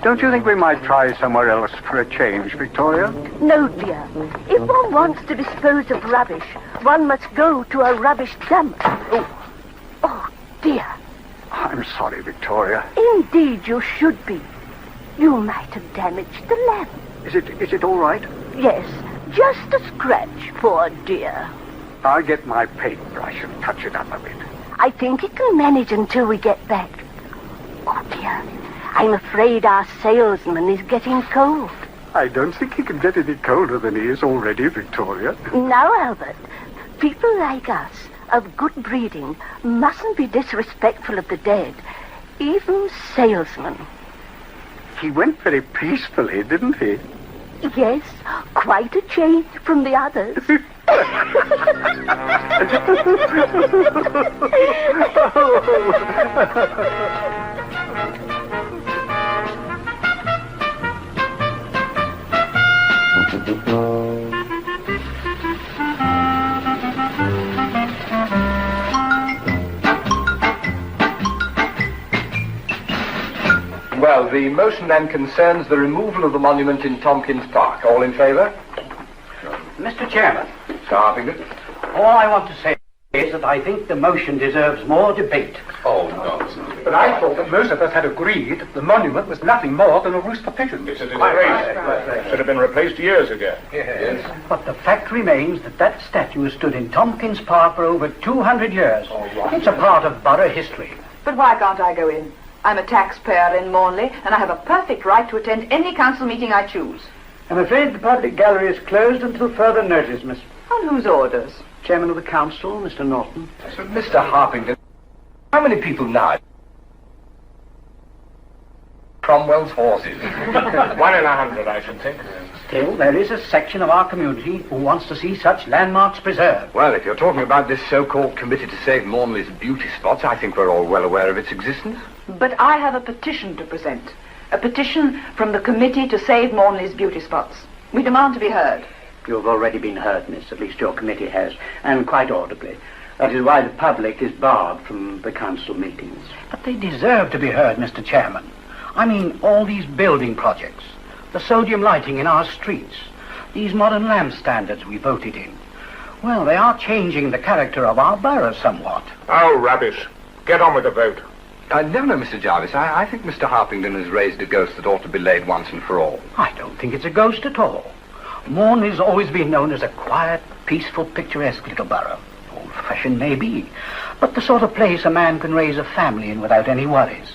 Don't you think we might try somewhere else for a change, Victoria? No, dear. If one wants to dispose of rubbish, one must go to a rubbish dump. Oh, dear. I'm sorry, Victoria. Indeed, you should be. You might have damaged the lamp. Is it all right? Yes, just a scratch, poor dear. I'll get my paintbrush and touch it up a bit. I think it can manage until we get back. Oh, dear. I'm afraid our salesman is getting cold. I don't think he can get any colder than he is already, Victoria. Now, Albert, people like us, of good breeding, mustn't be disrespectful of the dead, even salesmen. He went very peacefully, didn't he? Yes, quite a change from the others. Well, the motion then concerns the removal of the monument in Tompkins Park. All in favour? Mr. Chairman, Mr. Harpington? all I want to say is that I think the motion deserves more debate. Oh, nonsense. But I thought that most of us had agreed the monument was nothing more than a roost for pigeons. It's a disgrace. Should have been replaced years ago. Yes. But the fact remains that that statue has stood in Tompkins Park for over 200 years. It's a part of borough history. But why can't I go in? I'm a taxpayer in Mornley, and I have a perfect right to attend any council meeting I choose. I'm afraid the public gallery is closed until further notice, Miss. On whose orders? Chairman of the council, Mr. Norton. So, Mr. Harpington, how many people now? Cromwell's horses. 1 in 100, I should think. Still, there is a section of our community who wants to see such landmarks preserved. Well, if you're talking about this so-called committee to save Mornley's beauty spots, I think we're all well aware of its existence. But I have a petition to present. A petition from the committee to save Mornley's beauty spots. We demand to be heard. You've already been heard, miss, at least your committee has, and quite audibly. That is why the public is barred from the council meetings. But they deserve to be heard, Mr. Chairman. I mean, all these building projects, the sodium lighting in our streets, these modern lamp standards we voted in. Well, they are changing the character of our borough somewhat. Oh, rubbish. Get on with the vote. No, Mr. Jarvis. I think Mr. Harpington has raised a ghost that ought to be laid once and for all. I don't think it's a ghost at all. Mornley's always been known as a quiet, peaceful, picturesque little borough. Old-fashioned maybe, but the sort of place a man can raise a family in without any worries.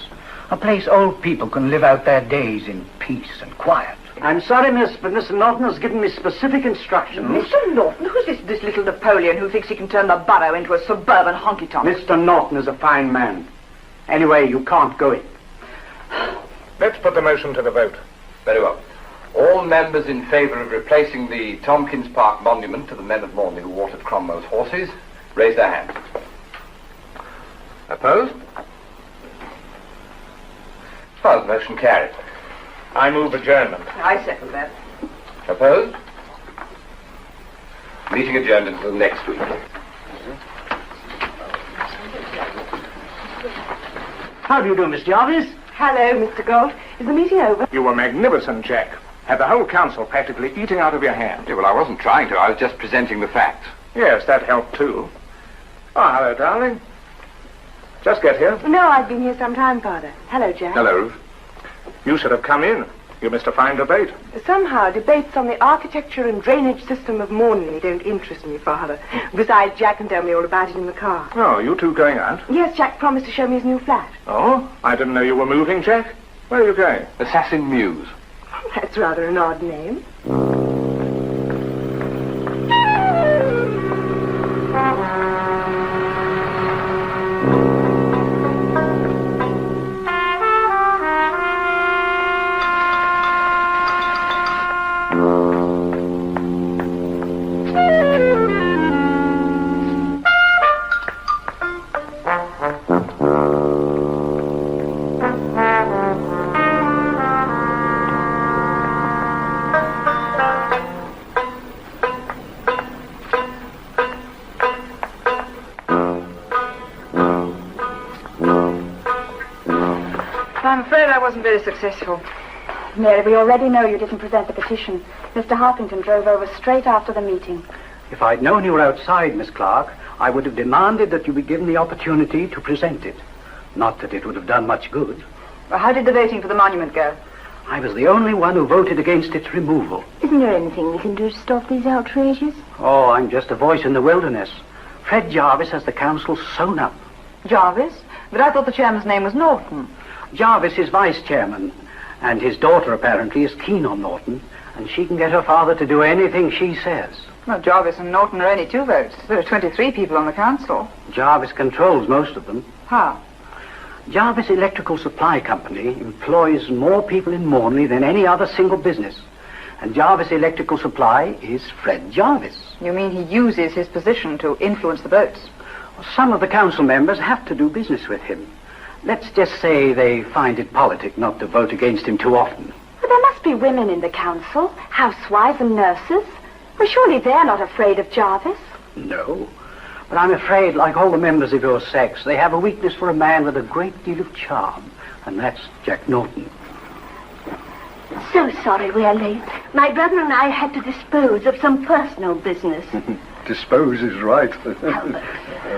A place old people can live out their days in peace and quiet. I'm sorry, miss, but Mr. Norton has given me specific instructions. Mr. Norton, who's this little Napoleon who thinks he can turn the borough into a suburban honky-tonk? Mr. Norton is a fine man. Anyway, you can't go in. Let's put the motion to the vote. Very well. All members in favour of replacing the Tompkins Park monument to the men of Mornley who watered Cromwell's horses, raise their hands. Opposed? Well, the motion carried. I move adjournment. I second that. Opposed? Meeting adjourned until next week. How do you do, Miss Jarvis? Hello, Mr. Gold. Is the meeting over? You were magnificent, Jack. Had the whole council practically eating out of your hand. Yeah, well, I wasn't trying to. I was just presenting the facts. Yes, that helped too. Oh, hello, darling. Just get here. No, I've been here some time, Father. Hello, Jack. Hello, Ruth. You should have come in. You missed a fine debate. Somehow, debates on the architecture and drainage system of Mornley don't interest me, Father. Besides, Jack can tell me all about it in the car. Oh, you two going out? Yes, Jack promised to show me his new flat. Oh, I didn't know you were moving, Jack. Where are you going? Assassin Mews. That's rather an odd name. I'm afraid I wasn't very successful. Mary, we already know you didn't present the petition. Mr. Harpington drove over straight after the meeting. If I'd known you were outside, Miss Clarke, I would have demanded that you be given the opportunity to present it. Not that it would have done much good. Well, how did the voting for the monument go? I was the only one who voted against its removal. Isn't there anything we can do to stop these outrages? Oh, I'm just a voice in the wilderness. Fred Jarvis has the council sewn up. Jarvis? But I thought the chairman's name was Norton. Jarvis is vice chairman, and his daughter apparently is keen on Norton, and she can get her father to do anything she says. Well, Jarvis and Norton are only 2 votes. There are 23 people on the council. Jarvis controls most of them. How? Jarvis Electrical Supply Company employs more people in Mornley than any other single business. And Jarvis Electrical Supply is Fred Jarvis. You mean he uses his position to influence the votes? Some of the council members have to do business with him. Let's just say they find it politic not to vote against him too often. But there must be women in the council, housewives and nurses. Well, surely they're not afraid of Jarvis. No. But I'm afraid, like all the members of your sex, they have a weakness for a man with a great deal of charm. And that's Jack Norton. So sorry we are late. My brother and I had to dispose of some personal business. Dispose is right.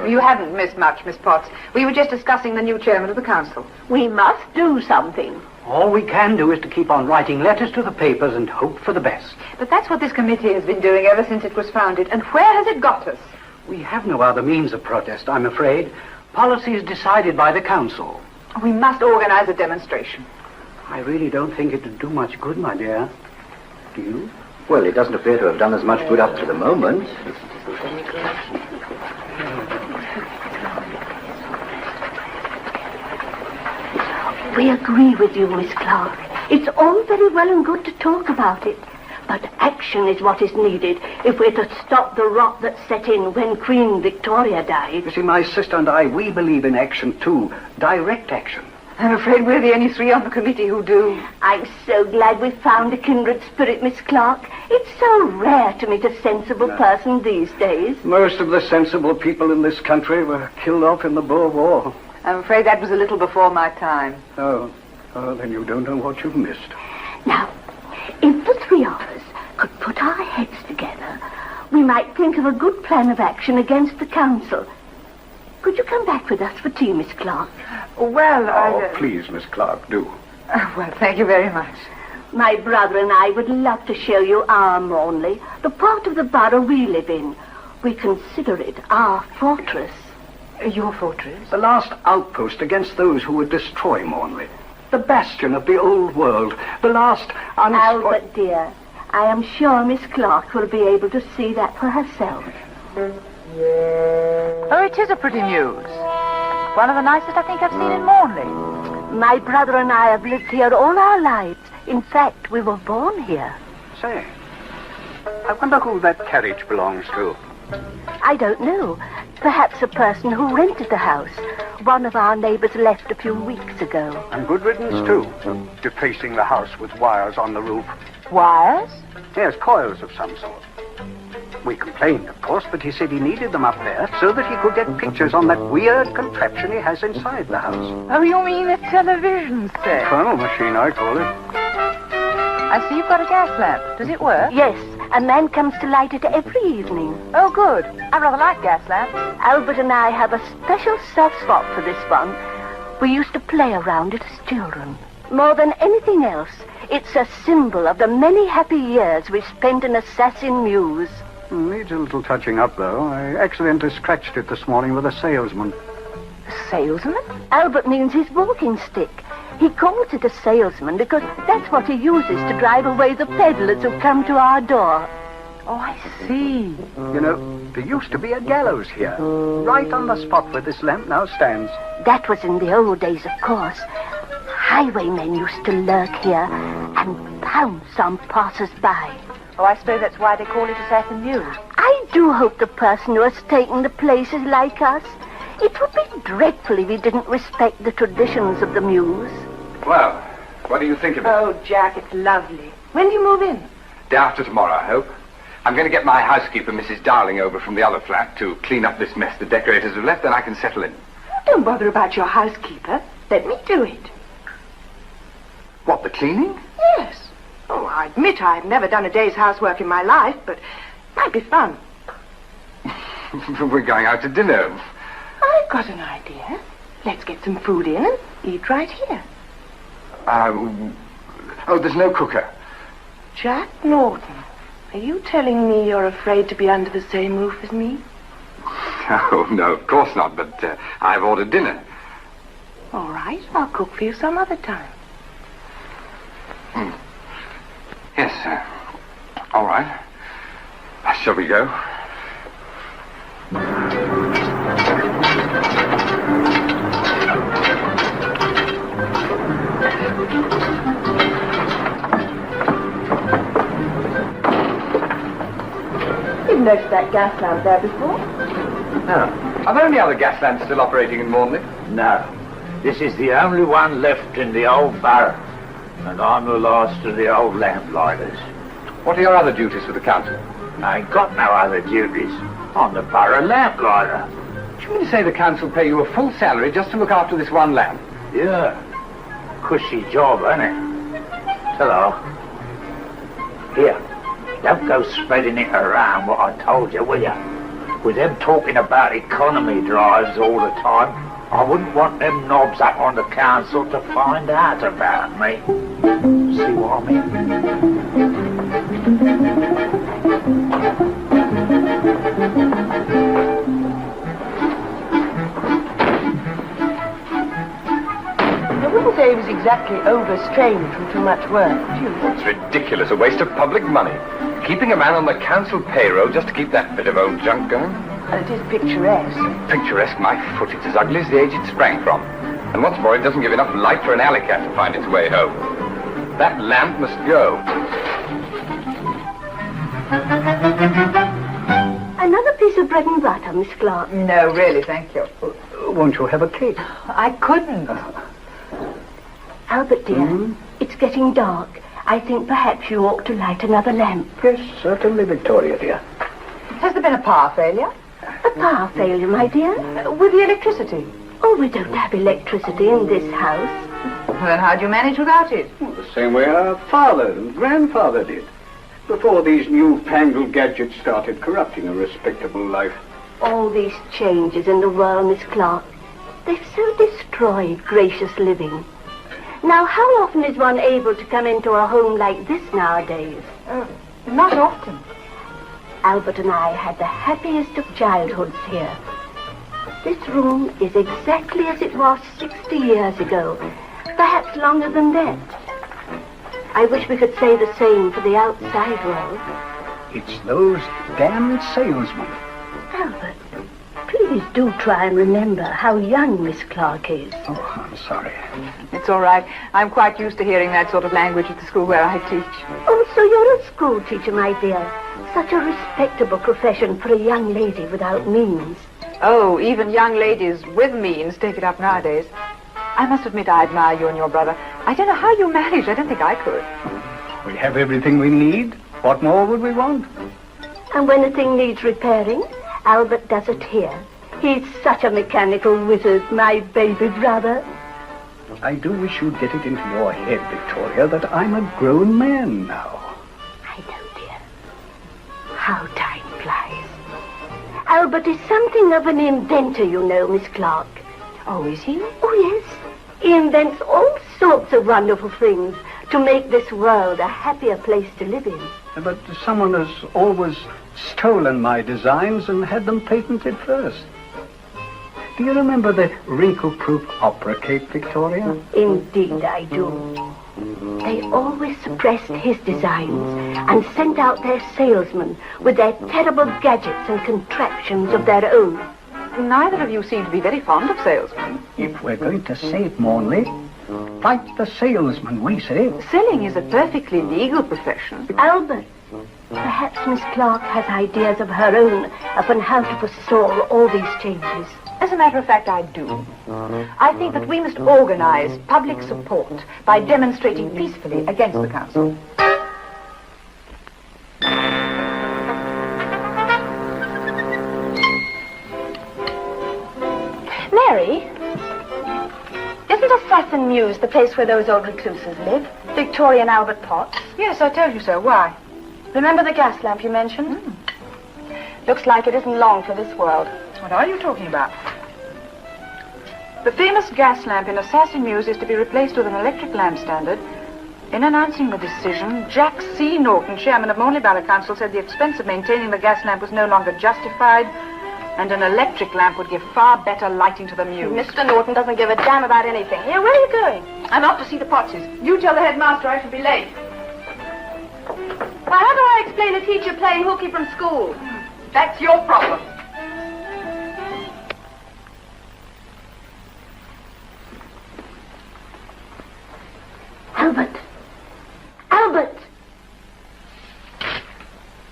You haven't missed much, Miss Potts. We were just discussing the new chairman of the council. We must do something. All we can do is to keep on writing letters to the papers and hope for the best. But that's what this committee has been doing ever since it was founded. And where has it got us? We have no other means of protest, I'm afraid. Policy is decided by the council. We must organize a demonstration. I really don't think it would do much good, my dear. Do you? Well, it doesn't appear to have done as much good up to the moment. We agree with you, Miss Clarke. It's all very well and good to talk about it, but action is what is needed if we're to stop the rot that set in when Queen Victoria died. You see, my sister and I, we believe in action too. Direct action. I'm afraid we're the only 3 on the committee who do. I'm so glad we found a kindred spirit, Miss Clarke. It's so rare to meet a sensible person these days. Most of the sensible people in this country were killed off in the Boer War. I'm afraid that was a little before my time. Oh, then you don't know what you've missed. Now, if the 3 of us could put our heads together, we might think of a good plan of action against the council. Could you come back with us for tea, Miss Clarke? Well, Please, Miss Clarke, do. Well, thank you very much. My brother and I would love to show you our Mornley, the part of the borough we live in. We consider it our fortress. Your fortress? The last outpost against those who would destroy Mornley. The bastion of the old world. The last Albert, dear, I am sure Miss Clarke will be able to see that for herself. Oh, it is a pretty mews. One of the nicest I think I've seen in Mornley. My brother and I have lived here all our lives. In fact, we were born here. Say, I wonder who that carriage belongs to. I don't know. Perhaps a person who rented the house. One of our neighbors left a few weeks ago. And good riddance, too. Defacing the house with wires on the roof. Wires? Yes, coils of some sort. We complained, of course, but he said he needed them up there so that he could get pictures on that weird contraption he has inside the house. Oh, you mean a television set? Infernal machine, I call it. I see you've got a gas lamp. Does it work? Yes, a man comes to light it every evening. Oh, good. I rather like gas lamps. Albert and I have a special soft spot for this one. We used to play around it as children. More than anything else, it's a symbol of the many happy years we spent in Assassin Mews. Needs a little touching up, though. I accidentally scratched it this morning with a salesman. A salesman? Albert means his walking stick. He calls it a salesman because that's what he uses to drive away the peddlers who come to our door. Oh, I see. You know, there used to be a gallows here, right on the spot where this lamp now stands. That was in the old days, of course. Highwaymen used to lurk here and pounce on passers-by. Oh, I suppose that's why they call it Assassin Mews. I do hope the person who has taken the place is like us. It would be dreadful if he didn't respect the traditions of the Mews. Well, what do you think of it? Oh, Jack, it's lovely. When do you move in? Day after tomorrow, I hope. I'm going to get my housekeeper, Mrs. Darling, over from the other flat to clean up this mess the decorators have left, then I can settle in. Don't bother about your housekeeper. Let me do it. What, the cleaning? Yes. Oh, I admit I've never done a day's housework in my life, but it might be fun. We're going out to dinner. I've got an idea. Let's get some food in and eat right here. Oh, there's no cooker. Jack Norton, are you telling me you're afraid to be under the same roof as me? Oh, no, of course not, but I've ordered dinner. All right, I'll cook for you some other time. Yes, all right. Shall we go? You've noticed that gas lamp there before? No. Are there any other gas lamps still operating in Mornley? No. This is the only one left in the old borough. And I'm the last of the old lamplighters. What are your other duties for the council? I ain't got no other duties. I'm the borough lamplighter. Do you mean to say the council pay you a full salary just to look after this one lamp? Yeah. Cushy job, ain't it? Hello. Here. Don't go spreading it around what I told you, will you? With them talking about economy drives all the time, I wouldn't want them knobs up on the council to find out about me. See what I mean? I wouldn't say he was exactly overstrained from too much work, would you? It's ridiculous, a waste of public money. Keeping a man on the council payroll just to keep that bit of old junk going? Well, it is picturesque. Picturesque, my foot. It's as ugly as the age it sprang from. And what's more, it doesn't give enough light for an alley cat to find its way home. That lamp must go. Another piece of bread and butter, Miss Clarke. No, really, thank you. Won't you have a cake? I couldn't. Albert, dear, it's getting dark. I think perhaps you ought to light another lamp. Yes, certainly, Victoria, dear. Has there been a power failure? A power failure, my dear? With the electricity? Oh, we don't have electricity in this house. Well, then how do you manage without it? Well, the same way our father and grandfather did. Before these newfangled gadgets started corrupting a respectable life. All these changes in the world, Miss Clarke, they've so destroyed gracious living. Now, how often is one able to come into a home like this nowadays? Not often. Albert and I had the happiest of childhoods here. This room is exactly as it was 60 years ago, perhaps longer than that. I wish we could say the same for the outside world. It's those damned salesmen. Albert, please do try and remember how young Miss Clarke is. Oh, I'm sorry. It's all right. I'm quite used to hearing that sort of language at the school where I teach. Oh, so you're a school teacher, my dear. Such a respectable profession for a young lady without means. Oh, even young ladies with means take it up nowadays. I must admit I admire you and your brother. I don't know how you manage. I don't think I could. We have everything we need. What more would we want? And when a thing needs repairing, Albert does it here. He's such a mechanical wizard, my baby brother. I do wish you'd get it into your head, Victoria, that I'm a grown man now. I know, dear. How time flies. Albert is something of an inventor, you know, Miss Clarke. Oh, is he? Oh, yes. He invents all sorts of wonderful things to make this world a happier place to live in. But someone has always stolen my designs and had them patented first. Do you remember the wrinkle-proof opera cake, Victoria? Indeed I do. They always suppressed his designs and sent out their salesmen with their terrible gadgets and contraptions of their own. Neither of you seem to be very fond of salesmen. If we're going to save Mornley, fight the salesman, we say. Selling is a perfectly legal profession. Albert, perhaps Miss Clarke has ideas of her own upon how to forestall all these changes. As a matter of fact, I do. I think that we must organize public support by demonstrating peacefully against the council. Mary, isn't Assassin Mews the place where those old recluses live? Victoria and Albert Potts? Yes, I told you so. Why? Remember the gas lamp you mentioned? Looks like it isn't long for this world. What are you talking about? The famous gas lamp in Assassin Mews is to be replaced with an electric lamp standard. In announcing the decision, Jack C. Norton, chairman of Mornley Council, said the expense of maintaining the gas lamp was no longer justified, and an electric lamp would give far better lighting to the Mews. Mr. Norton doesn't give a damn about anything. Here, where are you going? I'm off to see the Pottses. You tell the headmaster I shall be late. Why, how do I explain a teacher playing hooky from school? That's your problem. Albert! Albert!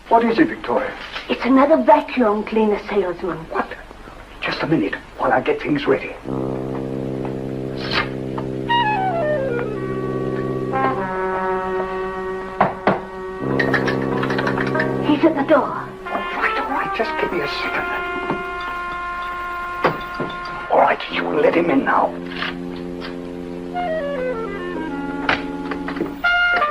What is it, Victoria? It's another vacuum cleaner salesman. What? Just a minute, while I get things ready. He's at the door. All right, just give me a second. All right, you will let him in now.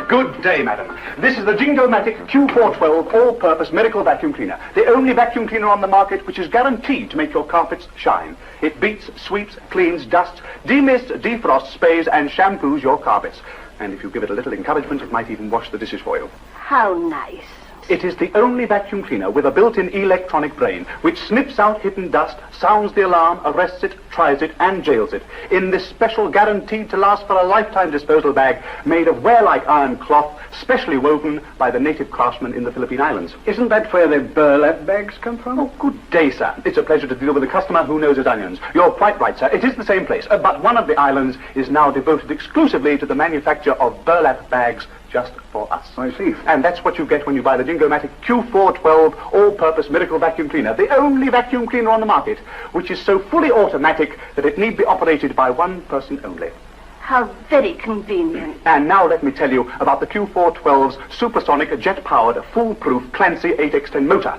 Good day, madam. This is the Jingomatic Q412 all-purpose miracle vacuum cleaner. The only vacuum cleaner on the market which is guaranteed to make your carpets shine. It beats, sweeps, cleans, dusts, demists, defrosts, sprays, and shampoos your carpets. And if you give it a little encouragement, it might even wash the dishes for you. How nice. It is the only vacuum cleaner with a built-in electronic brain, which sniffs out hidden dust, sounds the alarm, arrests it, tries it, and jails it, in this special guaranteed to last for a lifetime disposal bag made of ware-like iron cloth, specially woven by the native craftsmen in the Philippine Islands. Isn't that where the burlap bags come from? Oh, good day, sir. It's a pleasure to deal with a customer who knows his onions. You're quite right, sir. It is the same place, but one of the islands is now devoted exclusively to the manufacture of burlap bags just for us. I see. And that's what you get when you buy the Jingomatic Q412 all-purpose miracle vacuum cleaner, the only vacuum cleaner on the market, which is so fully automatic that it need be operated by one person only. How very convenient. And now let me tell you about the Q412's supersonic, jet-powered, foolproof Clancy 8x10 motor.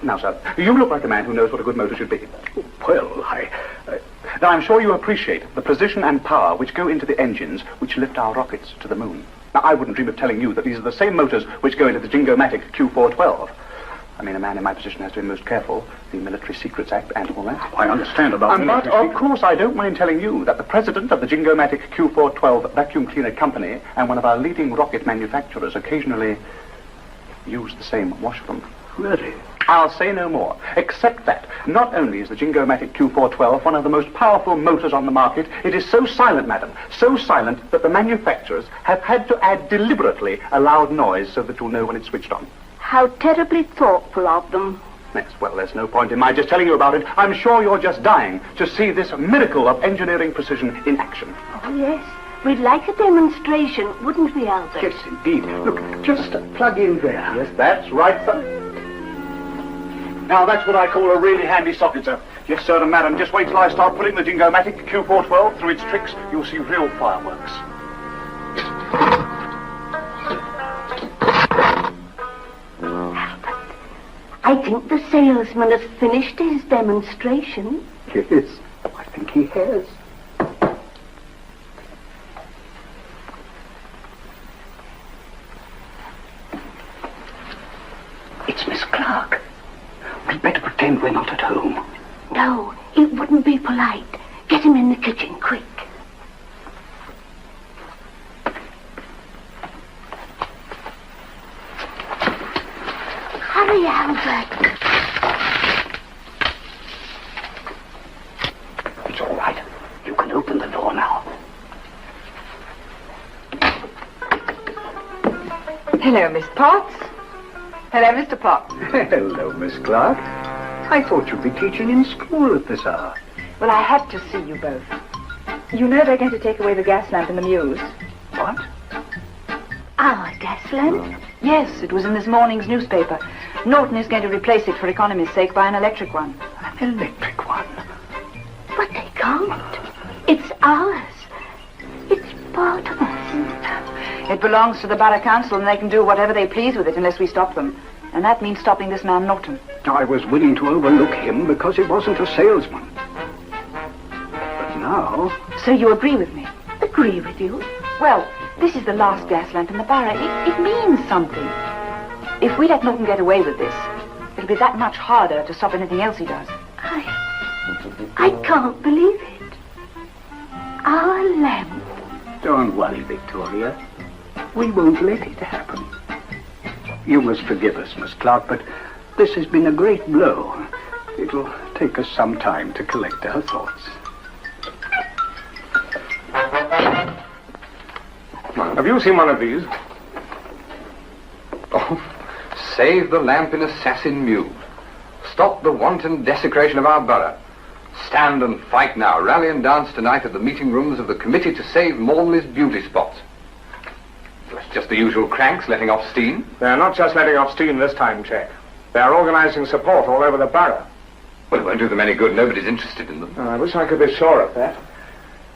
Now, sir, you look like a man who knows what a good motor should be. Well, Now, I'm sure you appreciate the precision and power which go into the engines which lift our rockets to the moon. Now, I wouldn't dream of telling you that these are the same motors which go into the Jingomatic Q412. I mean, a man in my position has to be most careful, the Military Secrets Act and all that. I understand about But, of course, I don't mind telling you that the president of the Jingomatic Q412 vacuum cleaner company and one of our leading rocket manufacturers occasionally use the same washroom. Really? I'll say no more, except that not only is the Jingomatic Q412 one of the most powerful motors on the market, it is so silent, madam, so silent that the manufacturers have had to add deliberately a loud noise so that you'll know when it's switched on. How terribly thoughtful of them. Yes, well, there's no point in my just telling you about it. I'm sure you're just dying to see this miracle of engineering precision in action. Oh, yes. We'd like a demonstration, wouldn't we, Albert? Yes, indeed. Look, just plug in there. Yes, that's right, sir. Now, that's what I call a really handy socket, sir. Yes, sir, and madam, just wait till I start putting the Jingomatic Q412 through its tricks. You'll see real fireworks. Albert, I think the salesman has finished his demonstration. Yes, I think he has. It's Miss Clarke. We'd better pretend we're not at home. No, it wouldn't be polite. Get him in the kitchen, quick. Albert. It's all right. You can open the door now. Hello, Miss Potts. Hello, Mr. Potts. Hello, Miss Clarke. I thought you'd be teaching in school at this hour. Well, I had to see you both. You know they're going to take away the gas lamp in the Mews. What? Our gas lamp? Yes, it was in this morning's newspaper. Norton is going to replace it for economy's sake by an electric one. An electric one? But they can't. It's ours. It's part of us. It belongs to the Borough Council and they can do whatever they please with it unless we stop them. And that means stopping this man Norton. I was willing to overlook him because he wasn't a salesman. But now... So you agree with me? Agree with you? Well, this is the last gas lamp in the borough. It means something. If we let Norton get away with this, it'll be that much harder to stop anything else he does. I can't believe it. Our lamp. Don't worry, Victoria. We won't let it happen. You must forgive us, Miss Clarke, but this has been a great blow. It'll take us some time to collect our thoughts. Have you seen one of these? Oh, save the Lamp In Assassin Mews. Stop the wanton desecration of our borough. Stand and fight now. Rally and dance tonight at the meeting rooms of the Committee to Save Mornley's Beauty Spots. It's just the usual cranks letting off steam. They're not just letting off steam this time, Jack. They're organising support all over the borough. Well, it won't do them any good. Nobody's interested in them. I wish I could be sure of that.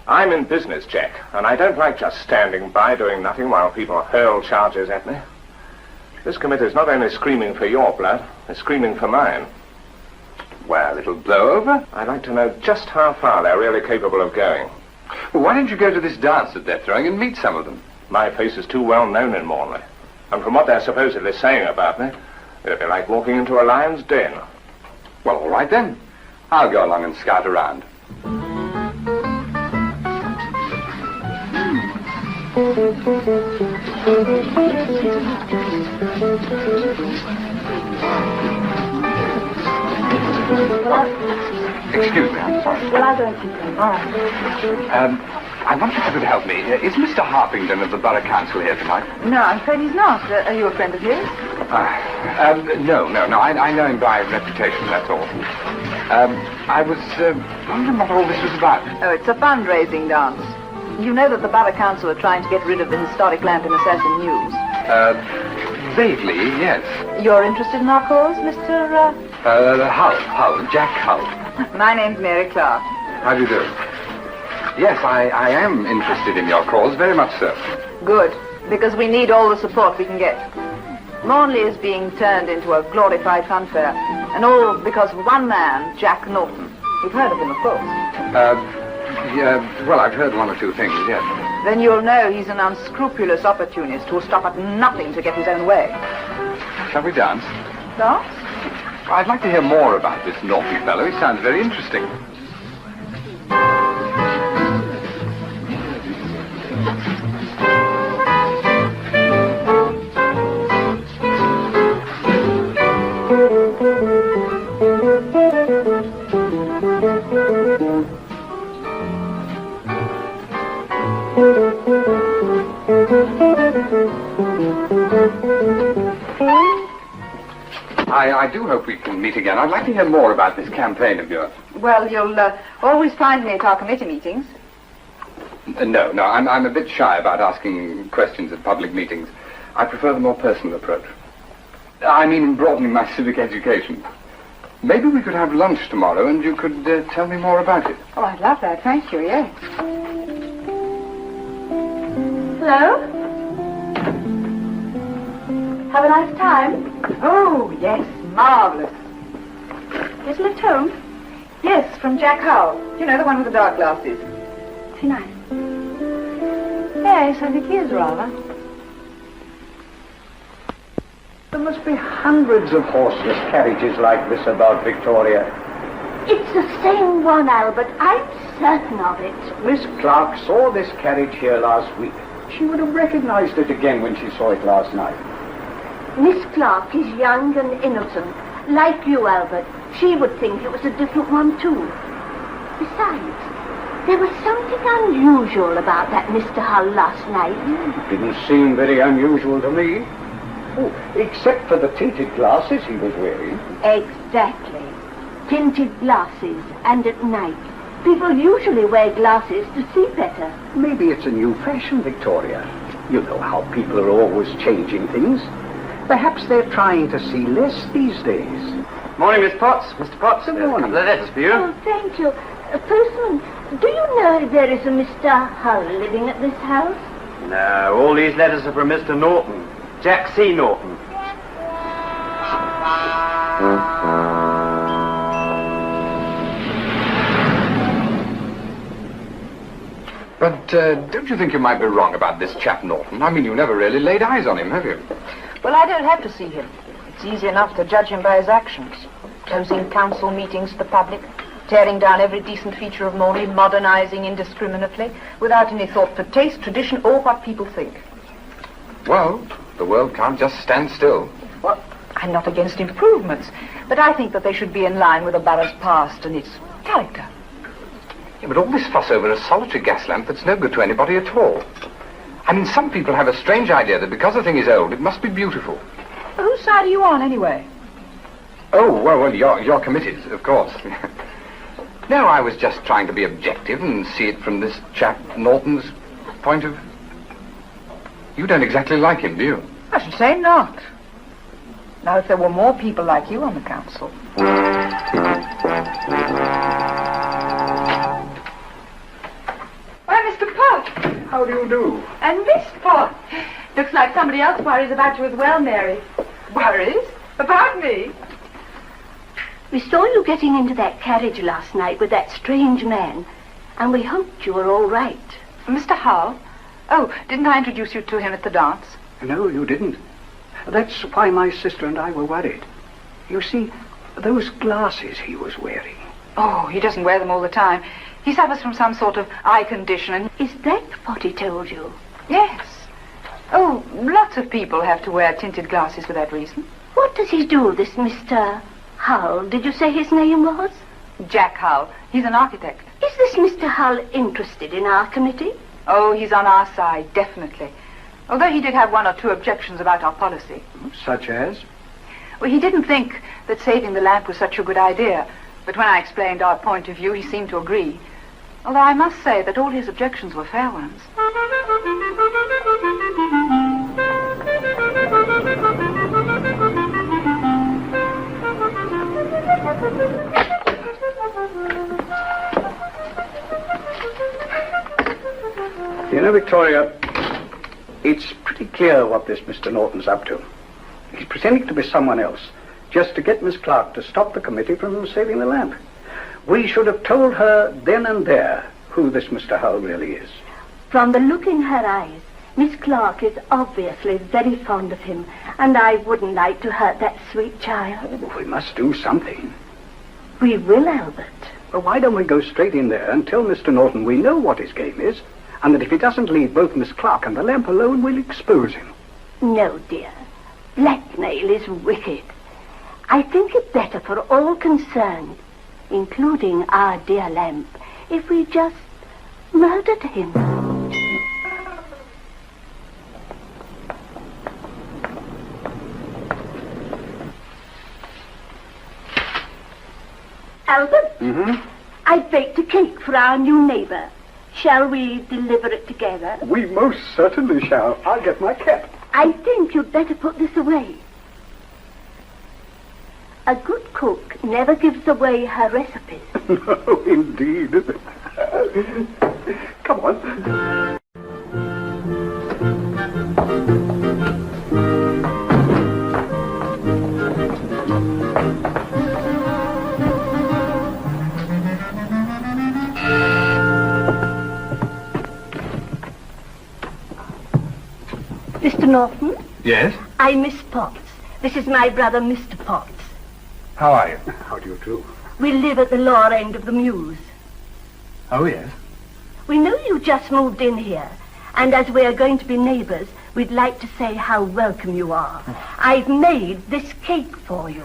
I'm in business, Jack, and I don't like just standing by doing nothing while people hurl charges at me. This committee's not only screaming for your blood, they're screaming for mine. Well, it'll blow over. I'd like to know just how far they're really capable of going. Well, why don't you go to this dance that they're throwing and meet some of them? My face is too well known in Mornley. And from what they're supposedly saying about me, it'd be like walking into a lion's den. Well, all right then. I'll go along and scout around. Excuse me, I'm sorry. Well, I'll go and see them. All right. I wonder if you could help me. Is Mr. Harpington of the Borough Council here tonight? No, I'm afraid he's not. Are you a friend of his? No. I know him by reputation, that's all. I was wondering what all this was about. Oh, it's a fundraising dance. You know that the Borough Council are trying to get rid of the historic Lamp In Assassin Mews. Vaguely, yes. You're interested in our cause, Mr. Hull, Jack Hull. My name's Mary Clarke. How do you do? Yes, I am interested in your cause, very much so. Good, because we need all the support we can get. Mornley is being turned into a glorified funfair, and all because of one man, Jack Norton. You've heard of him, of course. Yeah, well, I've heard one or two things, yes. Then you'll know he's an unscrupulous opportunist who'll stop at nothing to get his own way. Shall we dance? Dance? I'd like to hear more about this naughty fellow. He sounds very interesting. I do hope we can meet again. I'd like to hear more about this campaign of yours. Well, you'll always find me at our committee meetings. No, I'm a bit shy about asking questions at public meetings. I prefer the more personal approach. I mean, broadening my civic education. Maybe we could have lunch tomorrow and you could tell me more about it. Oh, I'd love that. Thank you, yes. Hello? Have a nice time? Oh, yes, marvellous. Is Lift home? Yes, from Jack Hull. You know, the one with the dark glasses. Is he nice? Yes, I think he is rather. There must be hundreds of horseless carriages like this about, Victoria. It's the same one, Albert. I'm certain of it. Miss Clarke saw this carriage here last week. She would have recognized it again when she saw it last night. Miss Clarke is young and innocent. Like you, Albert. She would think it was a different one, too. Besides, there was something unusual about that Mr. Hull last night. Didn't seem very unusual to me. Oh, except for the tinted glasses he was wearing. Exactly. Tinted glasses, and at night. People usually wear glasses to see better. Maybe it's a new fashion, Victoria. You know how people are always changing things. Perhaps they're trying to see less these days. Morning, Miss Potts. Mr. Potts. Good morning. A couple of letters for you. Oh, thank you. Postman, do you know if there is a Mr. Hull living at this house? No, all these letters are from Mr. Norton. Jack C. Norton. But don't you think you might be wrong about this chap Norton? I mean, you never really laid eyes on him, have you? Well, I don't have to see him. It's easy enough to judge him by his actions. Closing council meetings to the public, tearing down every decent feature of Mornley, modernizing indiscriminately, without any thought for taste, tradition, or what people think. Well, the world can't just stand still. Well, I'm not against improvements, but I think that they should be in line with the borough's past and its character. Yeah, but all this fuss over a solitary gas lamp that's no good to anybody at all. I mean, some people have a strange idea that because a thing is old, it must be beautiful. Well, whose side are you on, anyway? Oh, well, your committee's, of course. No, I was just trying to be objective and see it from this chap Norton's point of... You don't exactly like him, do you? I should say not. Now, if there were more people like you on the council... Why, Mr. Pot. How do you do? And Miss Pot. Looks like somebody else worries about you as well, Mary. Worries? About me? We saw you getting into that carriage last night with that strange man, and we hoped you were all right. Mr. Hull? Oh, didn't I introduce you to him at the dance? No, you didn't. That's why my sister and I were worried. You see, those glasses he was wearing. Oh, he doesn't wear them all the time. He suffers from some sort of eye condition and... Is that what he told you? Yes. Oh, lots of people have to wear tinted glasses for that reason. What does he do, this Mr. Hull? Did you say his name was? Jack Hull. He's an architect. Is this Mr. Hull interested in our committee? Oh, he's on our side, definitely. Although he did have one or two objections about our policy. Such as? Well, he didn't think that saving the lamp was such a good idea. But when I explained our point of view, he seemed to agree. Although I must say that all his objections were fair ones. You know, Victoria, it's pretty clear what this Mr. Norton's up to. He's pretending to be someone else, just to get Miss Clarke to stop the committee from saving the lamp. We should have told her then and there who this Mr. Hull really is. From the look in her eyes, Miss Clarke is obviously very fond of him, and I wouldn't like to hurt that sweet child. Oh, we must do something. We will, Albert. Well, why don't we go straight in there and tell Mr. Norton we know what his game is, and that if he doesn't leave both Miss Clarke and the lamp alone, we'll expose him. No, dear. Blackmail is wicked. I think it better for all concerned, including our dear lamp, if we just murdered him. Albert? Mm-hmm. I baked a cake for our new neighbor. Shall we deliver it together? We most certainly shall. I'll get my cap. I think you'd better put this away. A good cook never gives away her recipes. No, indeed. Come on. Mr. Norton? Yes? I'm Miss Potts. This is my brother, Mr. Potts. How are you? How do you do? We live at the lower end of the Mews. Oh, yes? We know you just moved in here, and as we are going to be neighbours, we'd like to say how welcome you are. I've made this cake for you.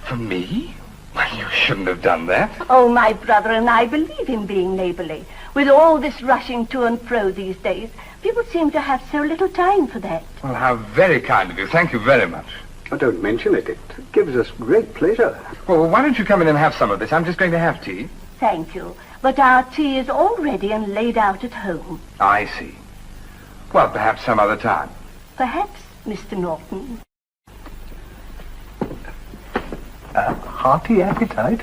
For me? Well, you shouldn't have done that. Oh, my brother and I believe in being neighbourly. With all this rushing to and fro these days, people seem to have so little time for that. Well, how very kind of you. Thank you very much. Oh, don't mention it. It gives us great pleasure. Well, why don't you come in and have some of this? I'm just going to have tea. Thank you. But our tea is all ready and laid out at home. I see. Well, perhaps some other time. Perhaps, Mr. Norton. Hearty appetite.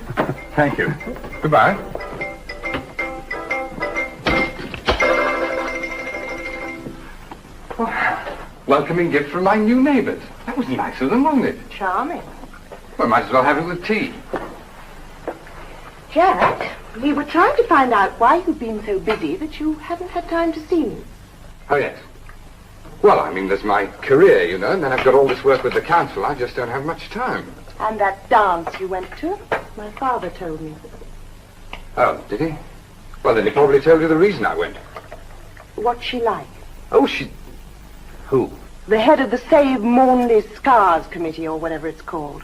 Thank you. Goodbye. Welcoming gift from my new neighbours. That was nice of them, wasn't it? Charming. Well, might as well have it with tea. Jack, we were trying to find out why you've been so busy that you haven't had time to see me. Oh, yes. Well, I mean, there's my career, you know, and then I've got all this work with the council. I just don't have much time. And that dance you went to? My father told me. Oh, did he? Well, then he probably told you the reason I went. What's she like? Oh, she... Who? The head of the Save Mornley Scars Committee, or whatever it's called.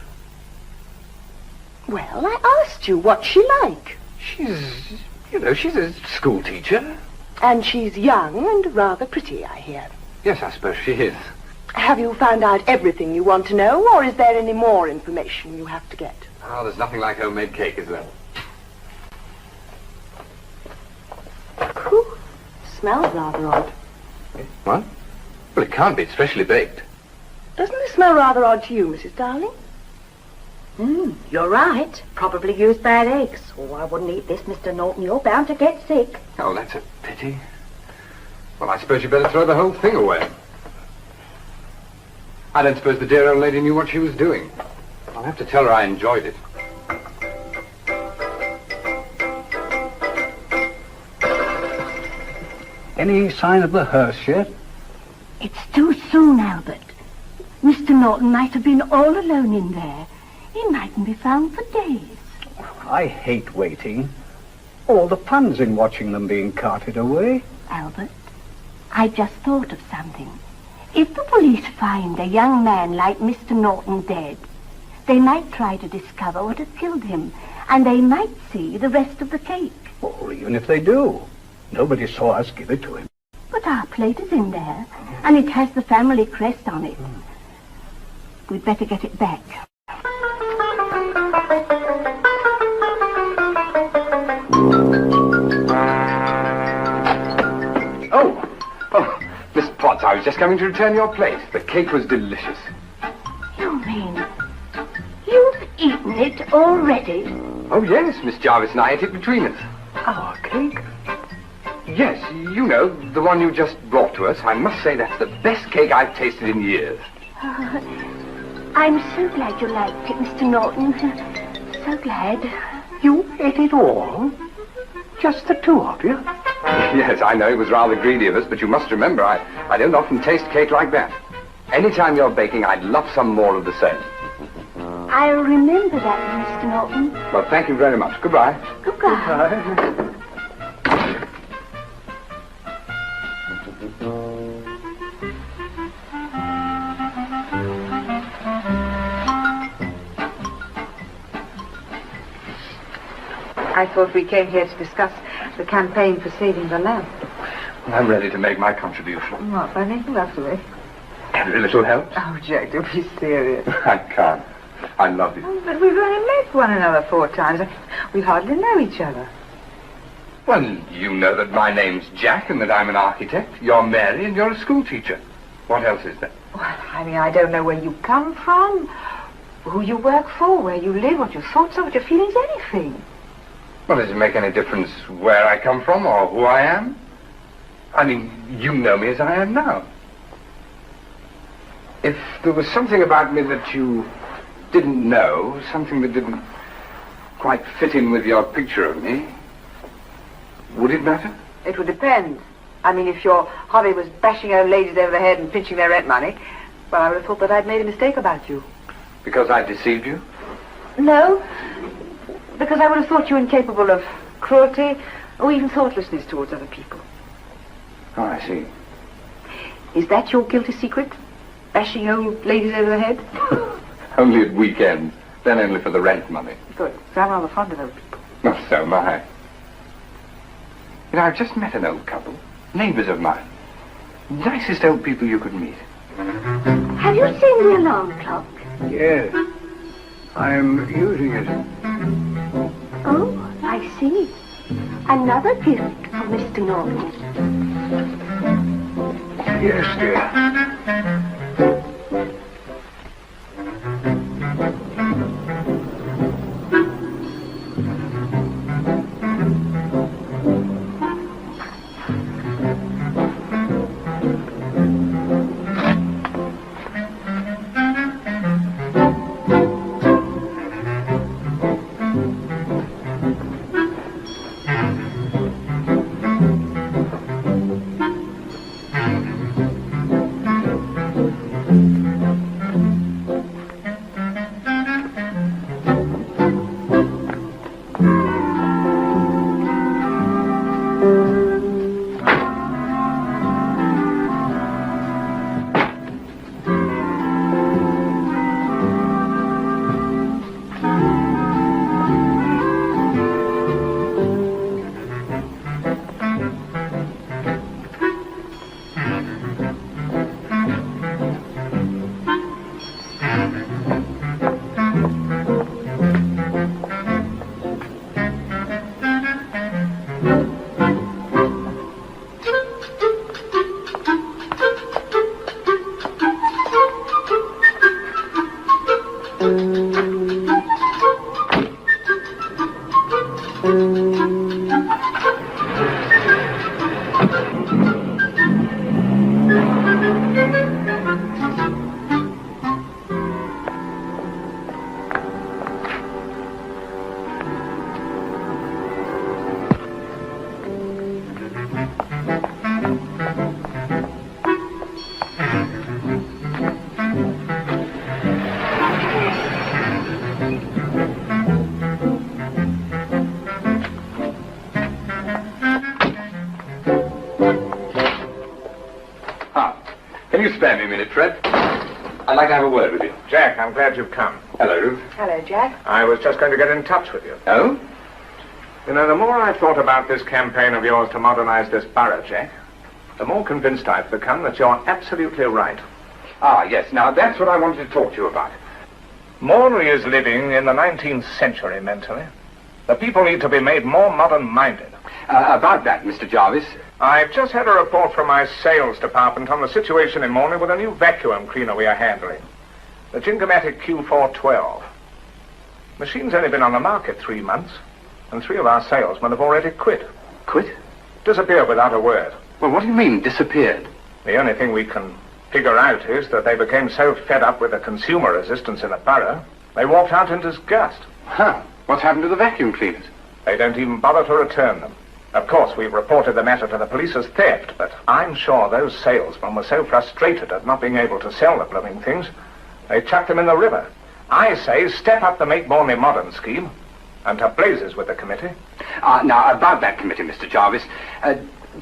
Well, I asked you, what's she like? She's a school teacher. And she's young and rather pretty, I hear. Yes, I suppose she is. Have you found out everything you want to know, or is there any more information you have to get? Oh, there's nothing like homemade cake, is there? Whew. Smells rather odd. What? Well, it can't be. It's freshly baked. Doesn't it smell rather odd to you, Mrs. Darling? You're right. Probably used bad eggs. Oh, I wouldn't eat this, Mr. Norton. You're bound to get sick. Oh, that's a pity. Well, I suppose you'd better throw the whole thing away. I don't suppose the dear old lady knew what she was doing. I'll have to tell her I enjoyed it. Any sign of the hearse yet? It's too soon, Albert. Mr. Norton might have been all alone in there. He mightn't be found for days. I hate waiting. All the fun's in watching them being carted away. Albert, I just thought of something. If the police find a young man like Mr. Norton dead, they might try to discover what had killed him, and they might see the rest of the cake. Or even if they do, nobody saw us give it to him. But our plate is in there, and it has the family crest on it. We'd better get it back. Oh, Miss Potts, I was just coming to return your plate. The cake was delicious. You mean you've eaten it already? Oh, yes, Miss Jarvis and I ate it between us. Our cake? Yes, you know, the one you just brought to us. I must say that's the best cake I've tasted in years. I'm so glad you liked it, Mr. Norton. So glad. You ate it all? Just the two of you? Yes, I know it was rather greedy of us, but you must remember, I don't often taste cake like that. Anytime you're baking, I'd love some more of the same. I'll remember that, Mr. Norton. Well, thank you very much. Goodbye. Goodbye. I thought we came here to discuss the campaign for saving the lamp. I'm ready to make my contribution. What, by making love to me? Every little helps. Oh, Jack, do be serious. I can't. I love you. Oh, but we've only met one another 4 times. We hardly know each other. Well, you know that my name's Jack and that I'm an architect. You're Mary and you're a school teacher. What else is there? Well, I mean, I don't know where you come from, who you work for, where you live, what your thoughts are, what your feelings, anything. Well, does it make any difference where I come from or who I am? I mean, you know me as I am now. If there was something about me that you didn't know, something that didn't quite fit in with your picture of me, would it matter? It would depend. I mean, if your hobby was bashing old ladies over the head and pinching their rent money, well, I would have thought that I'd made a mistake about you. Because I deceived you? No, because I would have thought you incapable of cruelty or even thoughtlessness towards other people. Oh, I see. Is that your guilty secret? Bashing old ladies over the head? Only at weekends. Then only for the rent money. Good. I'm rather fond of those people. Oh, so am I. You know, I've just met an old couple. Neighbours of mine. Nicest old people you could meet. Have you seen the alarm clock? Yes. I'm using it. Oh, I see. Another gift for Mr. Norton. Yes, dear. Can you spare me a minute, Fred? I'd like to have a word with you. Jack, I'm glad you've come. Hello, Ruth. Hello, Jack. I was just going to get in touch with you. Oh? You know, the more I thought about this campaign of yours to modernize this borough, Jack, the more convinced I've become that you're absolutely right. Ah, yes. Now, that's what I wanted to talk to you about. Mornley is living in the 19th century mentally. The people need to be made more modern-minded. About that, Mr. Jarvis. I've just had a report from my sales department on the situation in Mornley with a new vacuum cleaner we are handling. The Jingomatic Q412. Machine's only been on the market 3 months, and 3 of our salesmen have already quit. Quit? Disappeared without a word. Well, what do you mean, disappeared? The only thing we can figure out is that they became so fed up with the consumer resistance in the borough, they walked out in disgust. Huh. What's happened to the vacuum cleaners? They don't even bother to return them. Of course, we've reported the matter to the police as theft, but I'm sure those salesmen were so frustrated at not being able to sell the blooming things, they chucked them in the river. I say, step up the Make Mornley Modern scheme, and to blazes with the committee. Now, about that committee, Mr. Jarvis,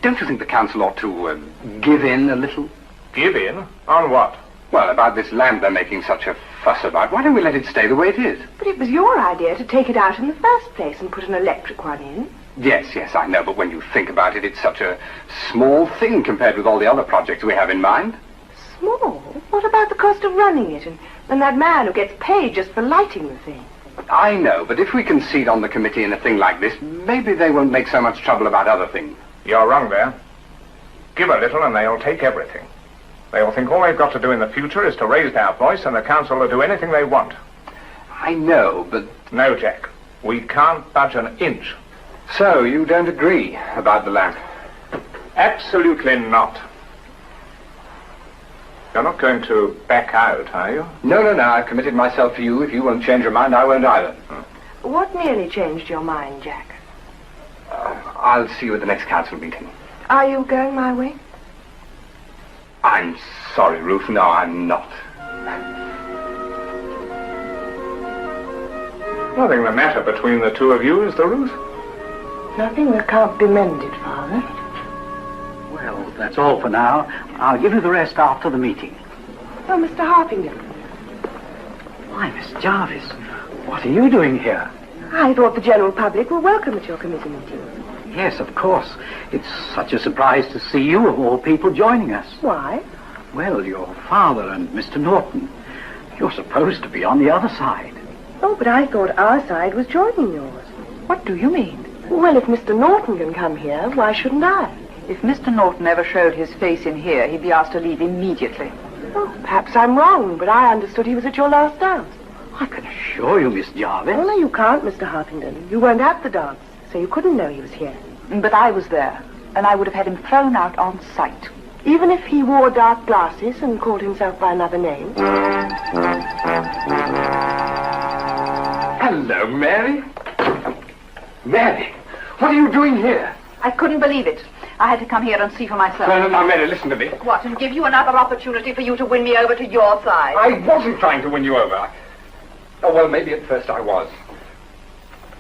don't you think the council ought to give in a little? Give in? On what? Well, about this lamp they're making such a fuss about. Why don't we let it stay the way it is? But it was your idea to take it out in the first place and put an electric one in. Yes, I know, but when you think about it, it's such a small thing compared with all the other projects we have in mind. Small? What about the cost of running it and that man who gets paid just for lighting the thing? I know, but if we concede on the committee in a thing like this, maybe they won't make so much trouble about other things. You're wrong there. Give a little and they'll take everything. They'll think all they've got to do in the future is to raise their voice and the council will do anything they want. I know, but... No, Jack. We can't budge an inch. So, you don't agree about the lamp? Absolutely not. You're not going to back out, are you? No, I've committed myself to you. If you won't change your mind, I won't either. What nearly changed your mind, Jack? I'll see you at the next council meeting. Are you going my way? I'm sorry, Ruth. No, I'm not. Nothing the matter between the two of you, is there, Ruth? Nothing that can't be mended, Father. Well, That's all for now. I'll give you the rest after the meeting. Oh, Mr. Harpington. Why, Miss Jarvis, what are you doing here? I thought the general public were welcome at your committee meeting. Yes, of course. It's such a surprise to see you, of all people, joining us. Why? Well, your father and Mr. Norton. You're supposed to be on the other side. Oh, but I thought our side was joining yours. What do you mean? Well, if Mr. Norton can come here, why shouldn't I? If Mr. Norton ever showed his face in here, he'd be asked to leave immediately. Oh, perhaps I'm wrong, but I understood he was at your last dance. I can assure you, Miss Jarvis. Oh, no, you can't, Mr. Harpington. You weren't at the dance, so you couldn't know he was here. But I was there, and I would have had him thrown out on sight. Even if he wore dark glasses and called himself by another name? Hello, Mary. Mary, what are you doing here? I couldn't believe it. I had to come here and see for myself. Now, Mary, listen to me. What, and give you another opportunity for you to win me over to your side? I wasn't trying to win you over. Oh, well, maybe at first I was.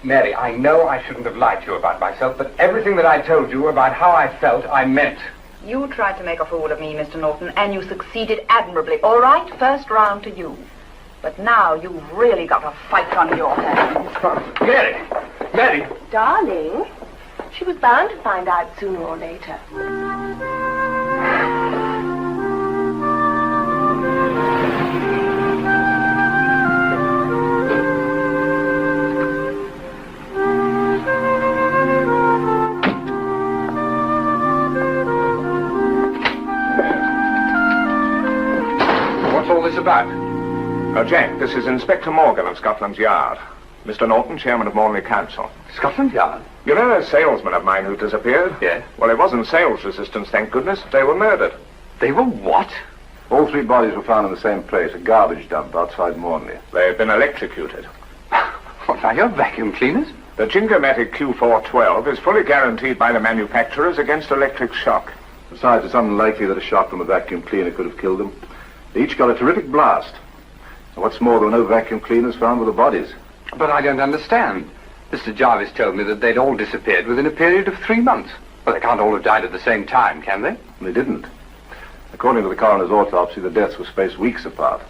Mary, I know I shouldn't have lied to you about myself, but everything that I told you about how I felt, I meant. You tried to make a fool of me, Mr. Norton, and you succeeded admirably. All right, first round to you. But now you've really got a fight on your hands. Mary! Mary! Darling, she was bound to find out sooner or later. What's all this about? Oh, Jack, this is Inspector Morgan of Scotland Yard. Mr. Norton, chairman of Mornley Council. Scotland Yard? You know those salesmen of mine who disappeared? Yes. Well, it wasn't sales resistance, thank goodness. They were murdered. They were what? All three bodies were found in the same place, a garbage dump outside Mornley. They had been electrocuted. What, are your vacuum cleaners? The Jingomatic Q412 is fully guaranteed by the manufacturers against electric shock. Besides, it's unlikely that a shot from a vacuum cleaner could have killed them. They each got a terrific blast. And what's more, there were no vacuum cleaners found with the bodies. But I don't understand. Mr. Jarvis told me that they'd all disappeared within a period of 3 months. Well, they can't all have died at the same time, can they? They didn't. According to the coroner's autopsy, the deaths were spaced weeks apart.